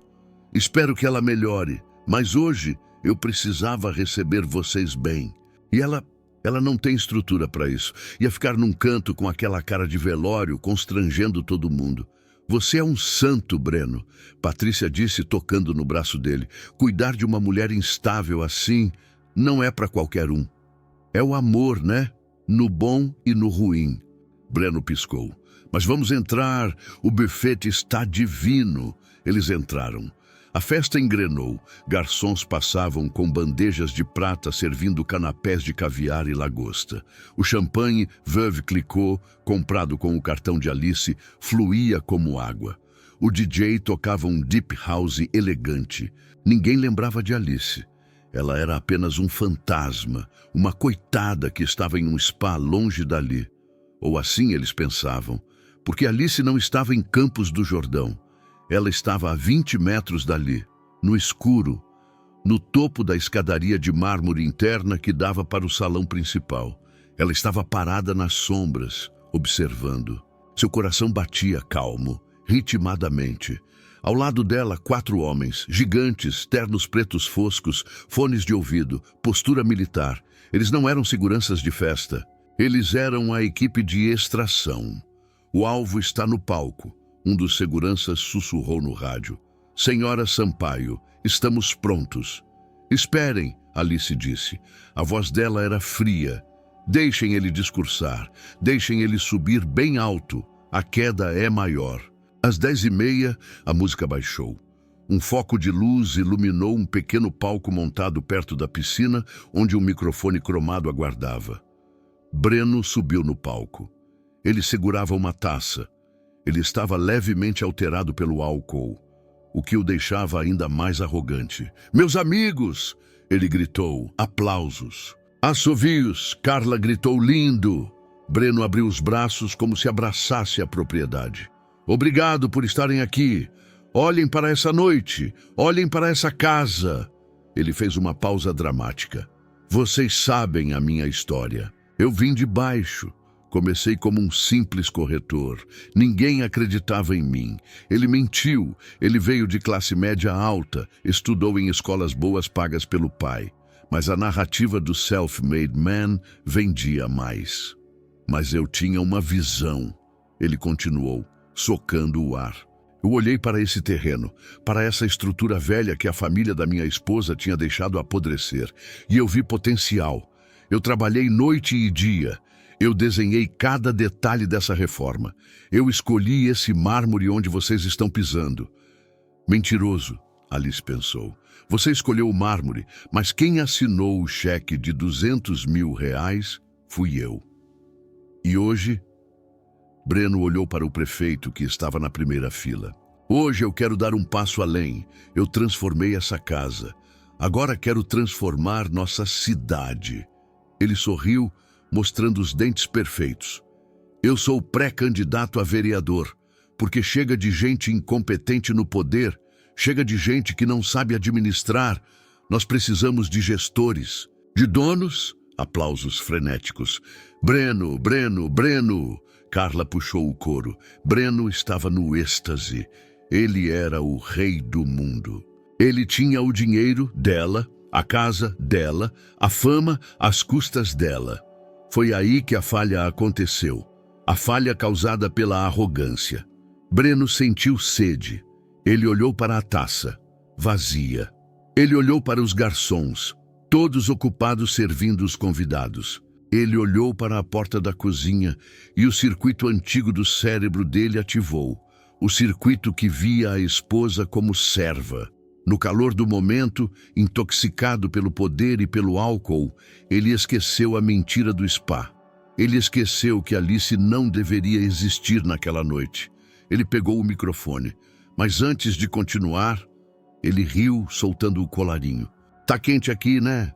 Espero que ela melhore, mas hoje eu precisava receber vocês bem. E ela não tem estrutura para isso. Ia ficar num canto com aquela cara de velório, constrangendo todo mundo. Você é um santo, Breno, Patrícia disse, tocando no braço dele. Cuidar de uma mulher instável assim não é para qualquer um. É o amor, né? No bom e no ruim. Breno piscou. Mas vamos entrar, o buffet está divino. Eles entraram. A festa engrenou. Garçons passavam com bandejas de prata servindo canapés de caviar e lagosta. O champanhe Veuve Clicquot, comprado com o cartão de Alice, fluía como água. O DJ tocava um deep house elegante. Ninguém lembrava de Alice. Ela era apenas um fantasma, uma coitada que estava em um spa longe dali. Ou assim eles pensavam, porque Alice não estava em Campos do Jordão. Ela estava a 20 metros dali, no escuro, no topo da escadaria de mármore interna que dava para o salão principal. Ela estava parada nas sombras, observando. Seu coração batia calmo, ritmadamente. Ao lado dela, 4 homens, gigantes, ternos pretos foscos, fones de ouvido, postura militar. Eles não eram seguranças de festa. Eles eram a equipe de extração. O alvo está no palco. Um dos seguranças sussurrou no rádio. Senhora Sampaio, estamos prontos. Esperem, Alice disse. A voz dela era fria. Deixem ele discursar. Deixem ele subir bem alto. A queda é maior. Às 10h30, a música baixou. Um foco de luz iluminou um pequeno palco montado perto da piscina, onde um microfone cromado aguardava. Breno subiu no palco. Ele segurava uma taça. Ele estava levemente alterado pelo álcool, o que o deixava ainda mais arrogante. Meus amigos! Ele gritou. Aplausos. Assovios! Carla gritou lindo. Breno abriu os braços como se abraçasse a propriedade. Obrigado por estarem aqui. Olhem para essa noite. Olhem para essa casa. Ele fez uma pausa dramática. Vocês sabem a minha história. Eu vim de baixo. Comecei como um simples corretor. Ninguém acreditava em mim. Ele mentiu. Ele veio de classe média alta, estudou em escolas boas pagas pelo pai. Mas a narrativa do self-made man vendia mais. Mas eu tinha uma visão. Ele continuou, socando o ar. Eu olhei para esse terreno, para essa estrutura velha que a família da minha esposa tinha deixado apodrecer. E eu vi potencial. Eu trabalhei noite e dia. Eu desenhei cada detalhe dessa reforma. Eu escolhi esse mármore onde vocês estão pisando. Mentiroso, Alice pensou. Você escolheu o mármore, mas quem assinou o cheque de R$200 mil fui eu. E hoje, Breno olhou para o prefeito que estava na primeira fila. Hoje eu quero dar um passo além. Eu transformei essa casa. Agora quero transformar nossa cidade. Ele sorriu, mostrando os dentes perfeitos. Eu sou pré-candidato a vereador, porque chega de gente incompetente no poder, chega de gente que não sabe administrar. Nós precisamos de gestores, de donos, Aplausos frenéticos. Breno, Breno, Breno! Carla puxou o coro. Breno estava no êxtase. Ele era o rei do mundo. Ele tinha o dinheiro dela, a casa dela, a fama às custas dela. Foi aí que a falha aconteceu. A falha causada pela arrogância. Breno sentiu sede. Ele olhou para a taça, vazia. Ele olhou para os garçons, todos ocupados servindo os convidados. Ele olhou para a porta da cozinha e o circuito antigo do cérebro dele ativou. O circuito que via a esposa como serva. No calor do momento, intoxicado pelo poder e pelo álcool, ele esqueceu a mentira do spa. Ele esqueceu que Alice não deveria existir naquela noite. Ele pegou o microfone, mas antes de continuar, ele riu, soltando o colarinho. Tá quente aqui, né?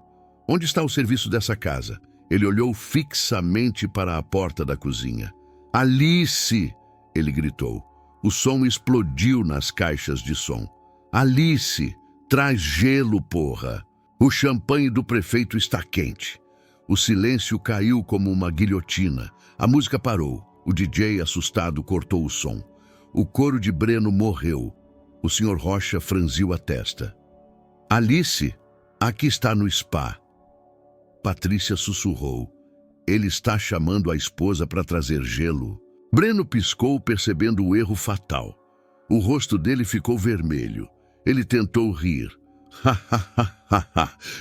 Onde está o serviço dessa casa? Ele olhou fixamente para a porta da cozinha. Alice! Ele gritou. O som explodiu nas caixas de som. Alice, traz gelo, porra! O champanhe do prefeito está quente. O silêncio caiu como uma guilhotina. A música parou. O DJ, assustado, cortou o som. O coro de Breno morreu. O Sr. Rocha franziu a testa. Alice, aqui está no spa. Patrícia sussurrou. Ele está chamando a esposa para trazer gelo. Breno piscou, percebendo o erro fatal. O rosto dele ficou vermelho. Ele tentou rir.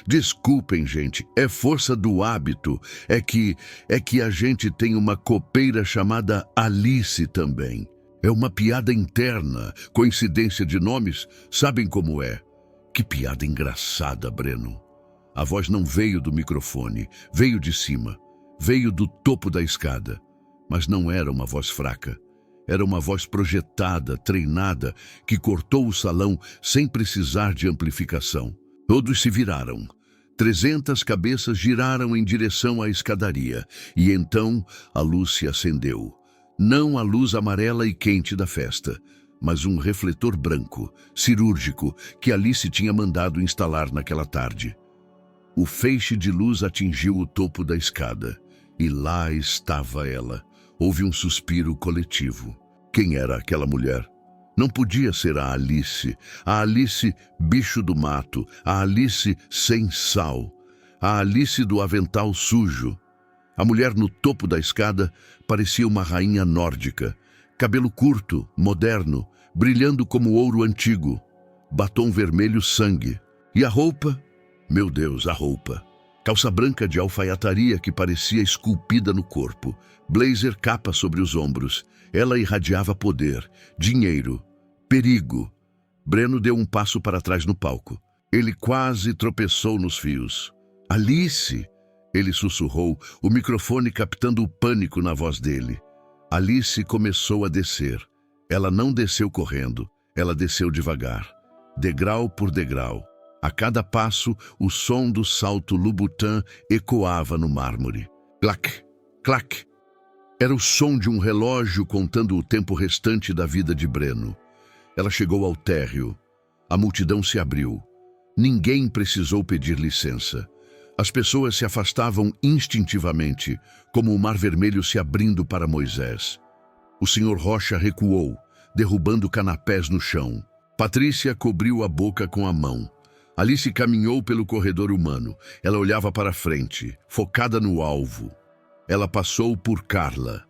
Desculpem, gente, é força do hábito. É que a gente tem uma copeira chamada Alice também. É uma piada interna, coincidência de nomes, sabem como é. Que piada engraçada, Breno. A voz não veio do microfone, veio de cima, veio do topo da escada. Mas não era uma voz fraca. Era uma voz projetada, treinada, que cortou o salão sem precisar de amplificação. Todos se viraram. 300 cabeças giraram em direção à escadaria. E então a luz se acendeu. Não a luz amarela e quente da festa, mas um refletor branco, cirúrgico, que Alice tinha mandado instalar naquela tarde. O feixe de luz atingiu o topo da escada. E lá estava ela. Houve um suspiro coletivo. Quem era aquela mulher? Não podia ser a Alice bicho do mato, a Alice sem sal, a Alice do avental sujo. A mulher no topo da escada parecia uma rainha nórdica, cabelo curto, moderno, brilhando como ouro antigo, batom vermelho sangue. E a roupa? Meu Deus, a roupa. Calça branca de alfaiataria que parecia esculpida no corpo, blazer capa sobre os ombros. Ela irradiava poder, dinheiro, perigo. Breno deu um passo para trás no palco. Ele quase tropeçou nos fios. Alice! Ele sussurrou, o microfone captando o pânico na voz dele. Alice começou a descer. Ela não desceu correndo, ela desceu devagar, degrau por degrau. A cada passo, o som do salto Louboutin ecoava no mármore. Clac, clac. Era o som de um relógio contando o tempo restante da vida de Breno. Ela chegou ao térreo. A multidão se abriu. Ninguém precisou pedir licença. As pessoas se afastavam instintivamente, como o mar vermelho se abrindo para Moisés. O Sr. Rocha recuou, derrubando canapés no chão. Patrícia cobriu a boca com a mão. Alice caminhou pelo corredor humano. Ela olhava para frente, focada no alvo. Ela passou por Carla.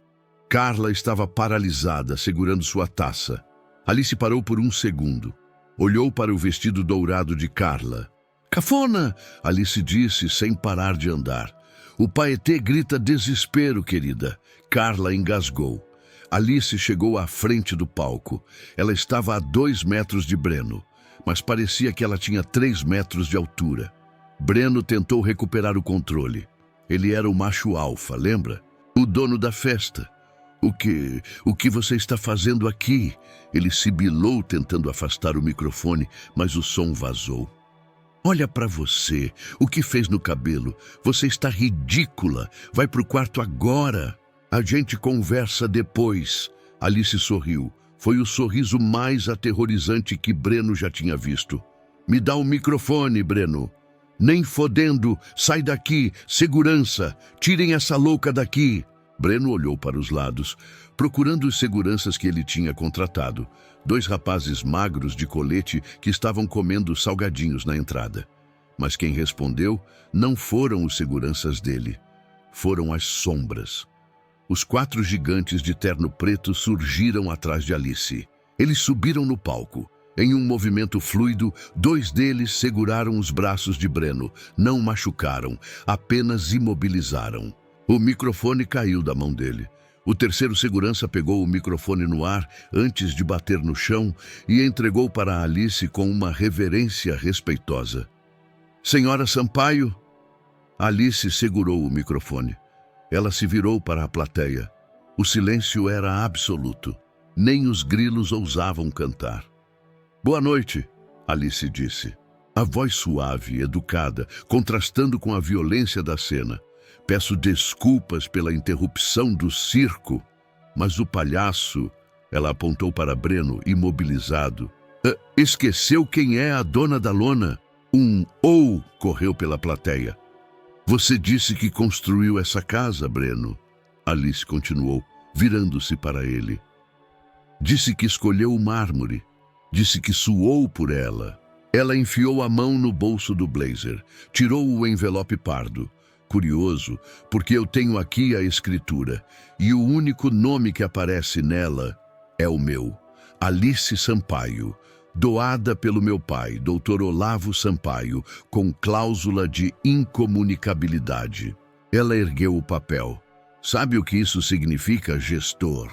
Carla estava paralisada, segurando sua taça. Alice parou por um segundo. Olhou para o vestido dourado de Carla. Cafona! Alice disse, sem parar de andar. O paetê grita desespero, querida. Carla engasgou. Alice chegou à frente do palco. Ela estava a 2 metros de Breno, mas parecia que ela tinha 3 metros de altura. Breno tentou recuperar o controle. Ele era o macho alfa, lembra? O dono da festa. O que você está fazendo aqui? Ele sibilou tentando afastar o microfone, mas o som vazou. Olha para você, o que fez no cabelo? Você está ridícula. Vai pro quarto agora. A gente conversa depois. Alice sorriu. Foi o sorriso mais aterrorizante que Breno já tinha visto. Me dá o microfone, Breno. Nem fodendo! Sai daqui! Segurança! Tirem essa louca daqui! Breno olhou para os lados, procurando os seguranças que ele tinha contratado. 2 rapazes magros de colete que estavam comendo salgadinhos na entrada. Mas quem respondeu não foram os seguranças dele. Foram as sombras. Os 4 gigantes de terno preto surgiram atrás de Alice. Eles subiram no palco. Em um movimento fluido, 2 deles seguraram os braços de Breno. Não machucaram, apenas imobilizaram. O microfone caiu da mão dele. O terceiro segurança pegou o microfone no ar antes de bater no chão e entregou para Alice com uma reverência respeitosa. Senhora Sampaio? Alice segurou o microfone. Ela se virou para a plateia. O silêncio era absoluto. Nem os grilos ousavam cantar. Boa noite, Alice disse. A voz suave, educada, contrastando com a violência da cena. Peço desculpas pela interrupção do circo, mas o palhaço, ela apontou para Breno, imobilizado, esqueceu quem é a dona da lona. Um ou correu pela plateia. Você disse que construiu essa casa, Breno. Alice continuou, virando-se para ele. Disse que escolheu o mármore. Disse que suou por ela. Ela enfiou a mão no bolso do blazer, tirou o envelope pardo. Curioso, porque eu tenho aqui a escritura, e o único nome que aparece nela é o meu, Alice Sampaio, doada pelo meu pai, Dr. Olavo Sampaio, com cláusula de incomunicabilidade. Ela ergueu o papel. Sabe o que isso significa, gestor?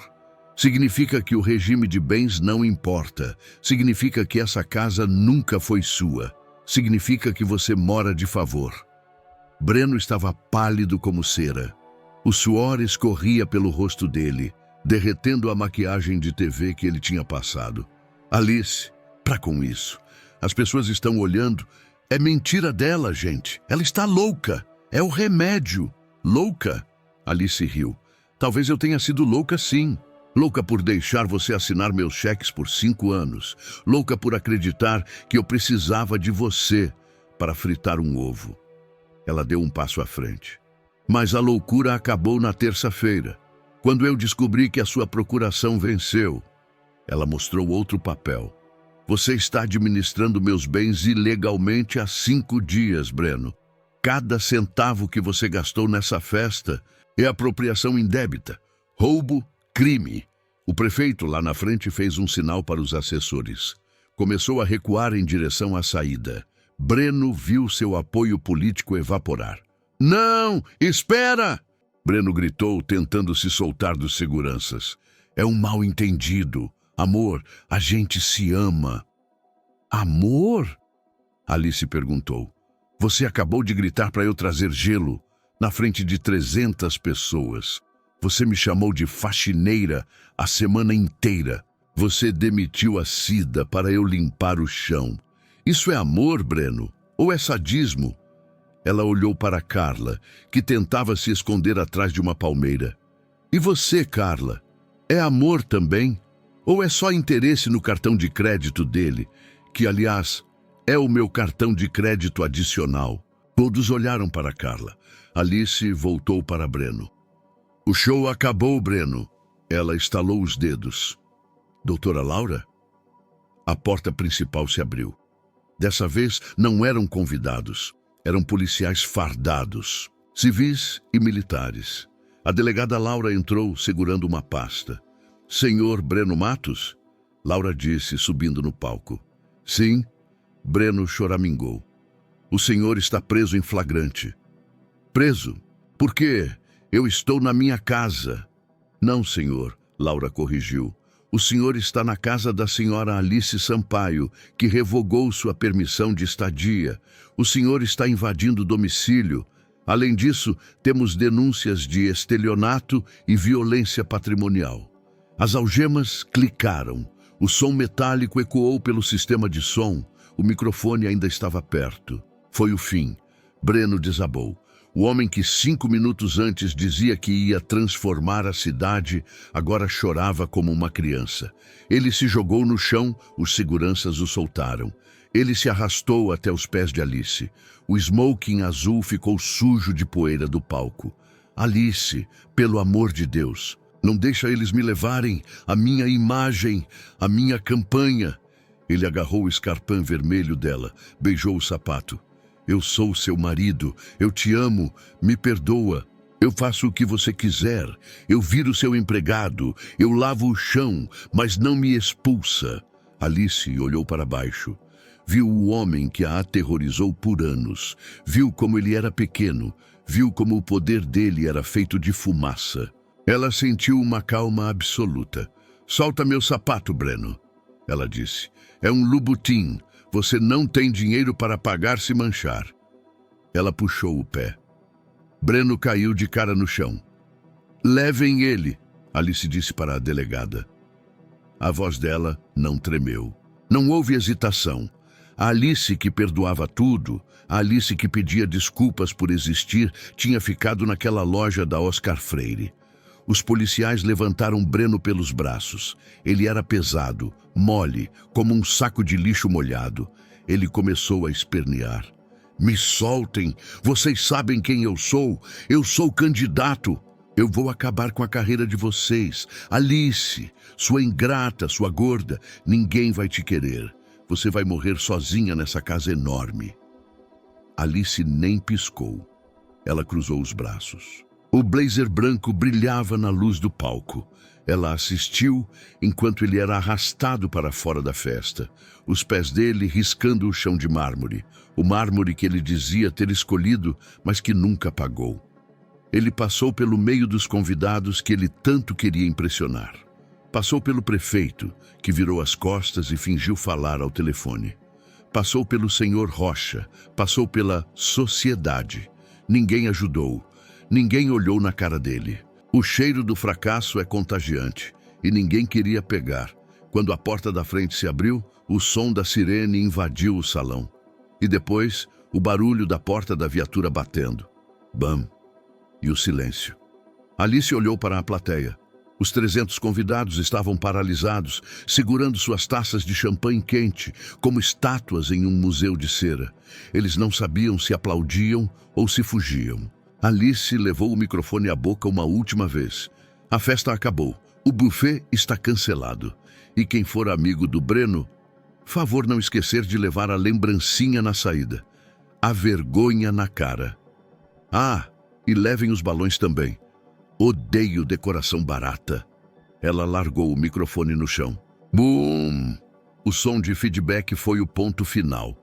Significa que o regime de bens não importa. Significa que essa casa nunca foi sua. Significa que você mora de favor. Breno estava pálido como cera. O suor escorria pelo rosto dele, derretendo a maquiagem de TV que ele tinha passado. Alice, para com isso. As pessoas estão olhando. É mentira dela, gente. Ela está louca. É o remédio. Louca? Alice riu. Talvez eu tenha sido louca, sim. Louca por deixar você assinar meus cheques por 5 anos. Louca por acreditar que eu precisava de você para fritar um ovo. Ela deu um passo à frente. Mas a loucura acabou na terça-feira, quando eu descobri que a sua procuração venceu. Ela mostrou outro papel. Você está administrando meus bens ilegalmente há 5 dias, Breno. Cada centavo que você gastou nessa festa é apropriação indébita, roubo, crime. O prefeito lá na frente fez um sinal para os assessores. Começou a recuar em direção à saída. Breno viu seu apoio político evaporar. Não! Espera! Breno gritou, tentando se soltar dos seguranças. É um mal-entendido. Amor, a gente se ama. Amor? Alice perguntou. Você acabou de gritar para eu trazer gelo, na frente de 300 pessoas. Você me chamou de faxineira a semana inteira. Você demitiu a Cida para eu limpar o chão. Isso é amor, Breno? Ou é sadismo? Ela olhou para Carla, que tentava se esconder atrás de uma palmeira. E você, Carla? É amor também? Ou é só interesse no cartão de crédito dele, que, aliás, é o meu cartão de crédito adicional? Todos olharam para Carla. Alice voltou para Breno. O show acabou, Breno. Ela estalou os dedos. Doutora Laura? A porta principal se abriu. Dessa vez não eram convidados, eram policiais fardados, civis e militares. A delegada Laura entrou segurando uma pasta. Senhor Breno Matos? Laura disse, subindo no palco. Sim, Breno choramingou. O senhor está preso em flagrante. Preso? Por quê? Eu estou na minha casa. Não, senhor, Laura corrigiu. O senhor está na casa da senhora Alice Sampaio, que revogou sua permissão de estadia. O senhor está invadindo o domicílio. Além disso, temos denúncias de estelionato e violência patrimonial. As algemas clicaram. O som metálico ecoou pelo sistema de som. O microfone ainda estava perto. Foi o fim. Breno desabou. O homem que 5 minutos antes dizia que ia transformar a cidade, agora chorava como uma criança. Ele se jogou no chão, os seguranças o soltaram. Ele se arrastou até os pés de Alice. O smoking azul ficou sujo de poeira do palco. Alice, pelo amor de Deus, não deixa eles me levarem, a minha imagem, a minha campanha. Ele agarrou o escarpão vermelho dela, beijou o sapato. Eu sou seu marido, eu te amo, me perdoa. Eu faço o que você quiser, eu viro seu empregado, eu lavo o chão, mas não me expulsa. Alice olhou para baixo. Viu o homem que a aterrorizou por anos. Viu como ele era pequeno. Viu como o poder dele era feito de fumaça. Ela sentiu uma calma absoluta. Solta meu sapato, Breno, ela disse. É um Louboutin. Você não tem dinheiro para pagar se manchar. Ela puxou o pé. Breno caiu de cara no chão. Levem ele, Alice disse para a delegada. A voz dela não tremeu. Não houve hesitação. A Alice que perdoava tudo, a Alice que pedia desculpas por existir, tinha ficado naquela loja da Oscar Freire. Os policiais levantaram Breno pelos braços. Ele era pesado, mole, como um saco de lixo molhado. Ele começou a espernear. Me soltem! Vocês sabem quem eu sou! Eu sou candidato! Eu vou acabar com a carreira de vocês. Alice, sua ingrata, sua gorda, ninguém vai te querer. Você vai morrer sozinha nessa casa enorme. Alice nem piscou. Ela cruzou os braços. O blazer branco brilhava na luz do palco. Ela assistiu enquanto ele era arrastado para fora da festa, os pés dele riscando o chão de mármore, o mármore que ele dizia ter escolhido, mas que nunca pagou. Ele passou pelo meio dos convidados que ele tanto queria impressionar. Passou pelo prefeito, que virou as costas e fingiu falar ao telefone. Passou pelo senhor Rocha, passou pela sociedade. Ninguém ajudou, ninguém olhou na cara dele. O cheiro do fracasso é contagiante e ninguém queria pegar. Quando a porta da frente se abriu, o som da sirene invadiu o salão. E depois, o barulho da porta da viatura batendo. Bam! E o silêncio. Alice olhou para a plateia. Os 300 convidados estavam paralisados, segurando suas taças de champanhe quente, como estátuas em um museu de cera. Eles não sabiam se aplaudiam ou se fugiam. Alice levou o microfone à boca uma última vez. A festa acabou. O buffet está cancelado. E quem for amigo do Breno, favor não esquecer de levar a lembrancinha na saída. A vergonha na cara. Ah, e levem os balões também. Odeio decoração barata. Ela largou o microfone no chão. Bum! O som de feedback foi o ponto final.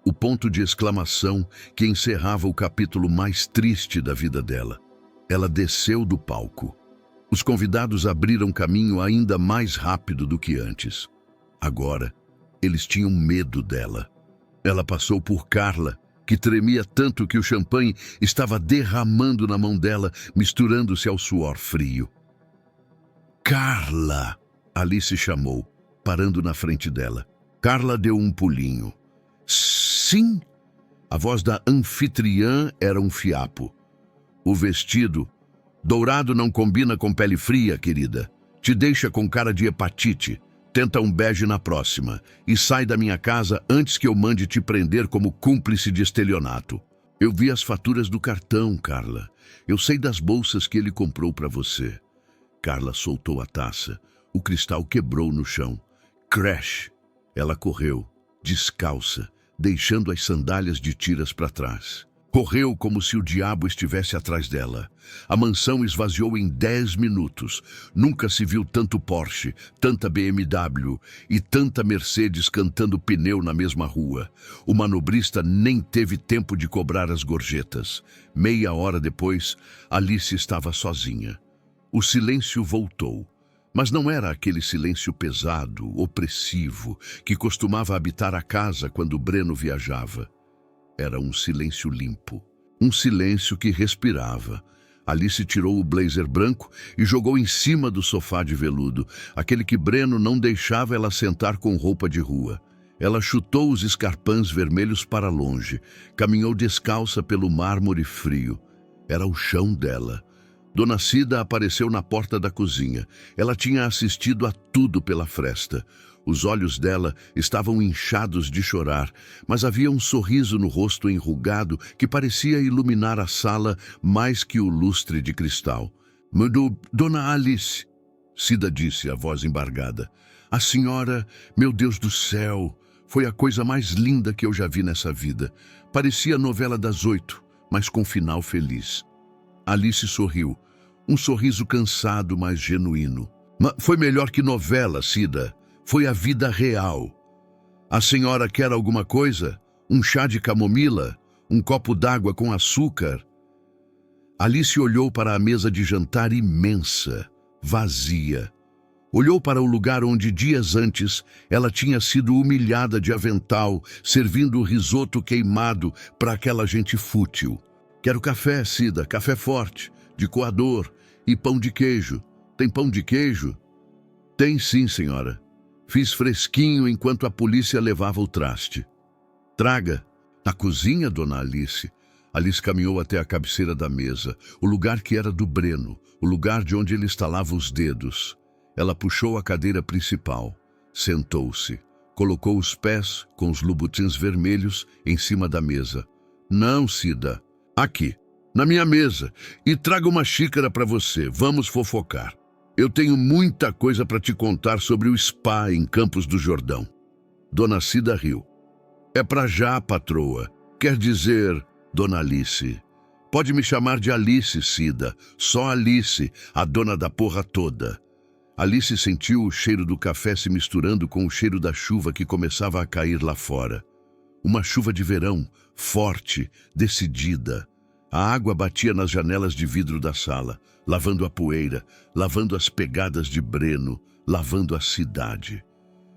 O ponto de exclamação que encerrava o capítulo mais triste da vida dela. Ela desceu do palco. Os convidados abriram caminho ainda mais rápido do que antes. Agora, eles tinham medo dela. Ela passou por Carla, que tremia tanto que o champanhe estava derramando na mão dela, misturando-se ao suor frio. Carla! Alice chamou, parando na frente dela. Carla deu um pulinho. Sim! A voz da anfitriã era um fiapo. O vestido, dourado não combina com pele fria, querida. Te deixa com cara de hepatite. Tenta um bege na próxima e sai da minha casa antes que eu mande te prender como cúmplice de estelionato. Eu vi as faturas do cartão, Carla. Eu sei das bolsas que ele comprou para você. Carla soltou a taça. O cristal quebrou no chão. Crash! Ela correu, descalça, deixando as sandálias de tiras para trás. Correu como se o diabo estivesse atrás dela. A mansão esvaziou em 10 minutos. Nunca se viu tanto Porsche, tanta BMW e tanta Mercedes cantando pneu na mesma rua. O manobrista nem teve tempo de cobrar as gorjetas. Meia hora depois, Alice estava sozinha. O silêncio voltou. Mas não era aquele silêncio pesado, opressivo, que costumava habitar a casa quando Breno viajava. Era um silêncio limpo, um silêncio que respirava. Alice tirou o blazer branco e jogou em cima do sofá de veludo, aquele que Breno não deixava ela sentar com roupa de rua. Ela chutou os escarpãs vermelhos para longe, caminhou descalça pelo mármore frio. Era o chão dela. Dona Cida apareceu na porta da cozinha. Ela tinha assistido a tudo pela fresta. Os olhos dela estavam inchados de chorar, mas havia um sorriso no rosto enrugado que parecia iluminar a sala mais que o lustre de cristal. Dona Alice, Cida disse, a voz embargada. A senhora, meu Deus do céu, foi a coisa mais linda que eu já vi nessa vida. Parecia a novela das 8, mas com final feliz. Alice sorriu, um sorriso cansado, mas genuíno. Foi melhor que novela, Cida. Foi a vida real. A senhora quer alguma coisa? Um chá de camomila? Um copo d'água com açúcar? Alice olhou para a mesa de jantar imensa, vazia. Olhou para o lugar onde dias antes ela tinha sido humilhada de avental, servindo o risoto queimado para aquela gente fútil. Quero café, Cida, café forte, de coador e pão de queijo. Tem pão de queijo? Tem sim, senhora. Fiz fresquinho enquanto a polícia levava o traste. Traga. Na cozinha, dona Alice. Alice caminhou até a cabeceira da mesa, o lugar que era do Breno, o lugar de onde ele estalava os dedos. Ela puxou a cadeira principal, sentou-se, colocou os pés, com os lubutins vermelhos, em cima da mesa. Não, Cida. Aqui, na minha mesa. E traga uma xícara para você. Vamos fofocar. Eu tenho muita coisa para te contar sobre o spa em Campos do Jordão. Dona Cida riu. É para já, patroa. Quer dizer, dona Alice. Pode me chamar de Alice, Cida. Só Alice, a dona da porra toda. Alice sentiu o cheiro do café se misturando com o cheiro da chuva que começava a cair lá fora. Uma chuva de verão, forte, decidida. A água batia nas janelas de vidro da sala, lavando a poeira, lavando as pegadas de Breno, lavando a cidade.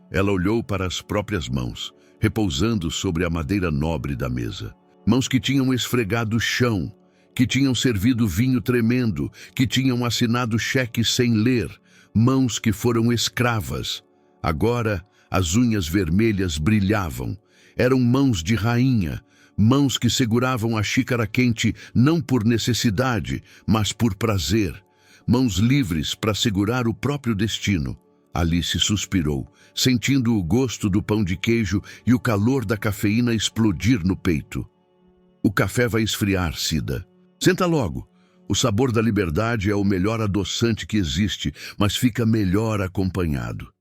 Ela olhou para as próprias mãos, repousando sobre a madeira nobre da mesa. Mãos que tinham esfregado o chão, que tinham servido vinho tremendo, que tinham assinado cheques sem ler. Mãos que foram escravas. Agora, as unhas vermelhas brilhavam. Eram mãos de rainha, mãos que seguravam a xícara quente não por necessidade, mas por prazer. Mãos livres para segurar o próprio destino. Alice suspirou, sentindo o gosto do pão de queijo e o calor da cafeína explodir no peito. O café vai esfriar, Cida. Senta logo. O sabor da liberdade é o melhor adoçante que existe, mas fica melhor acompanhado.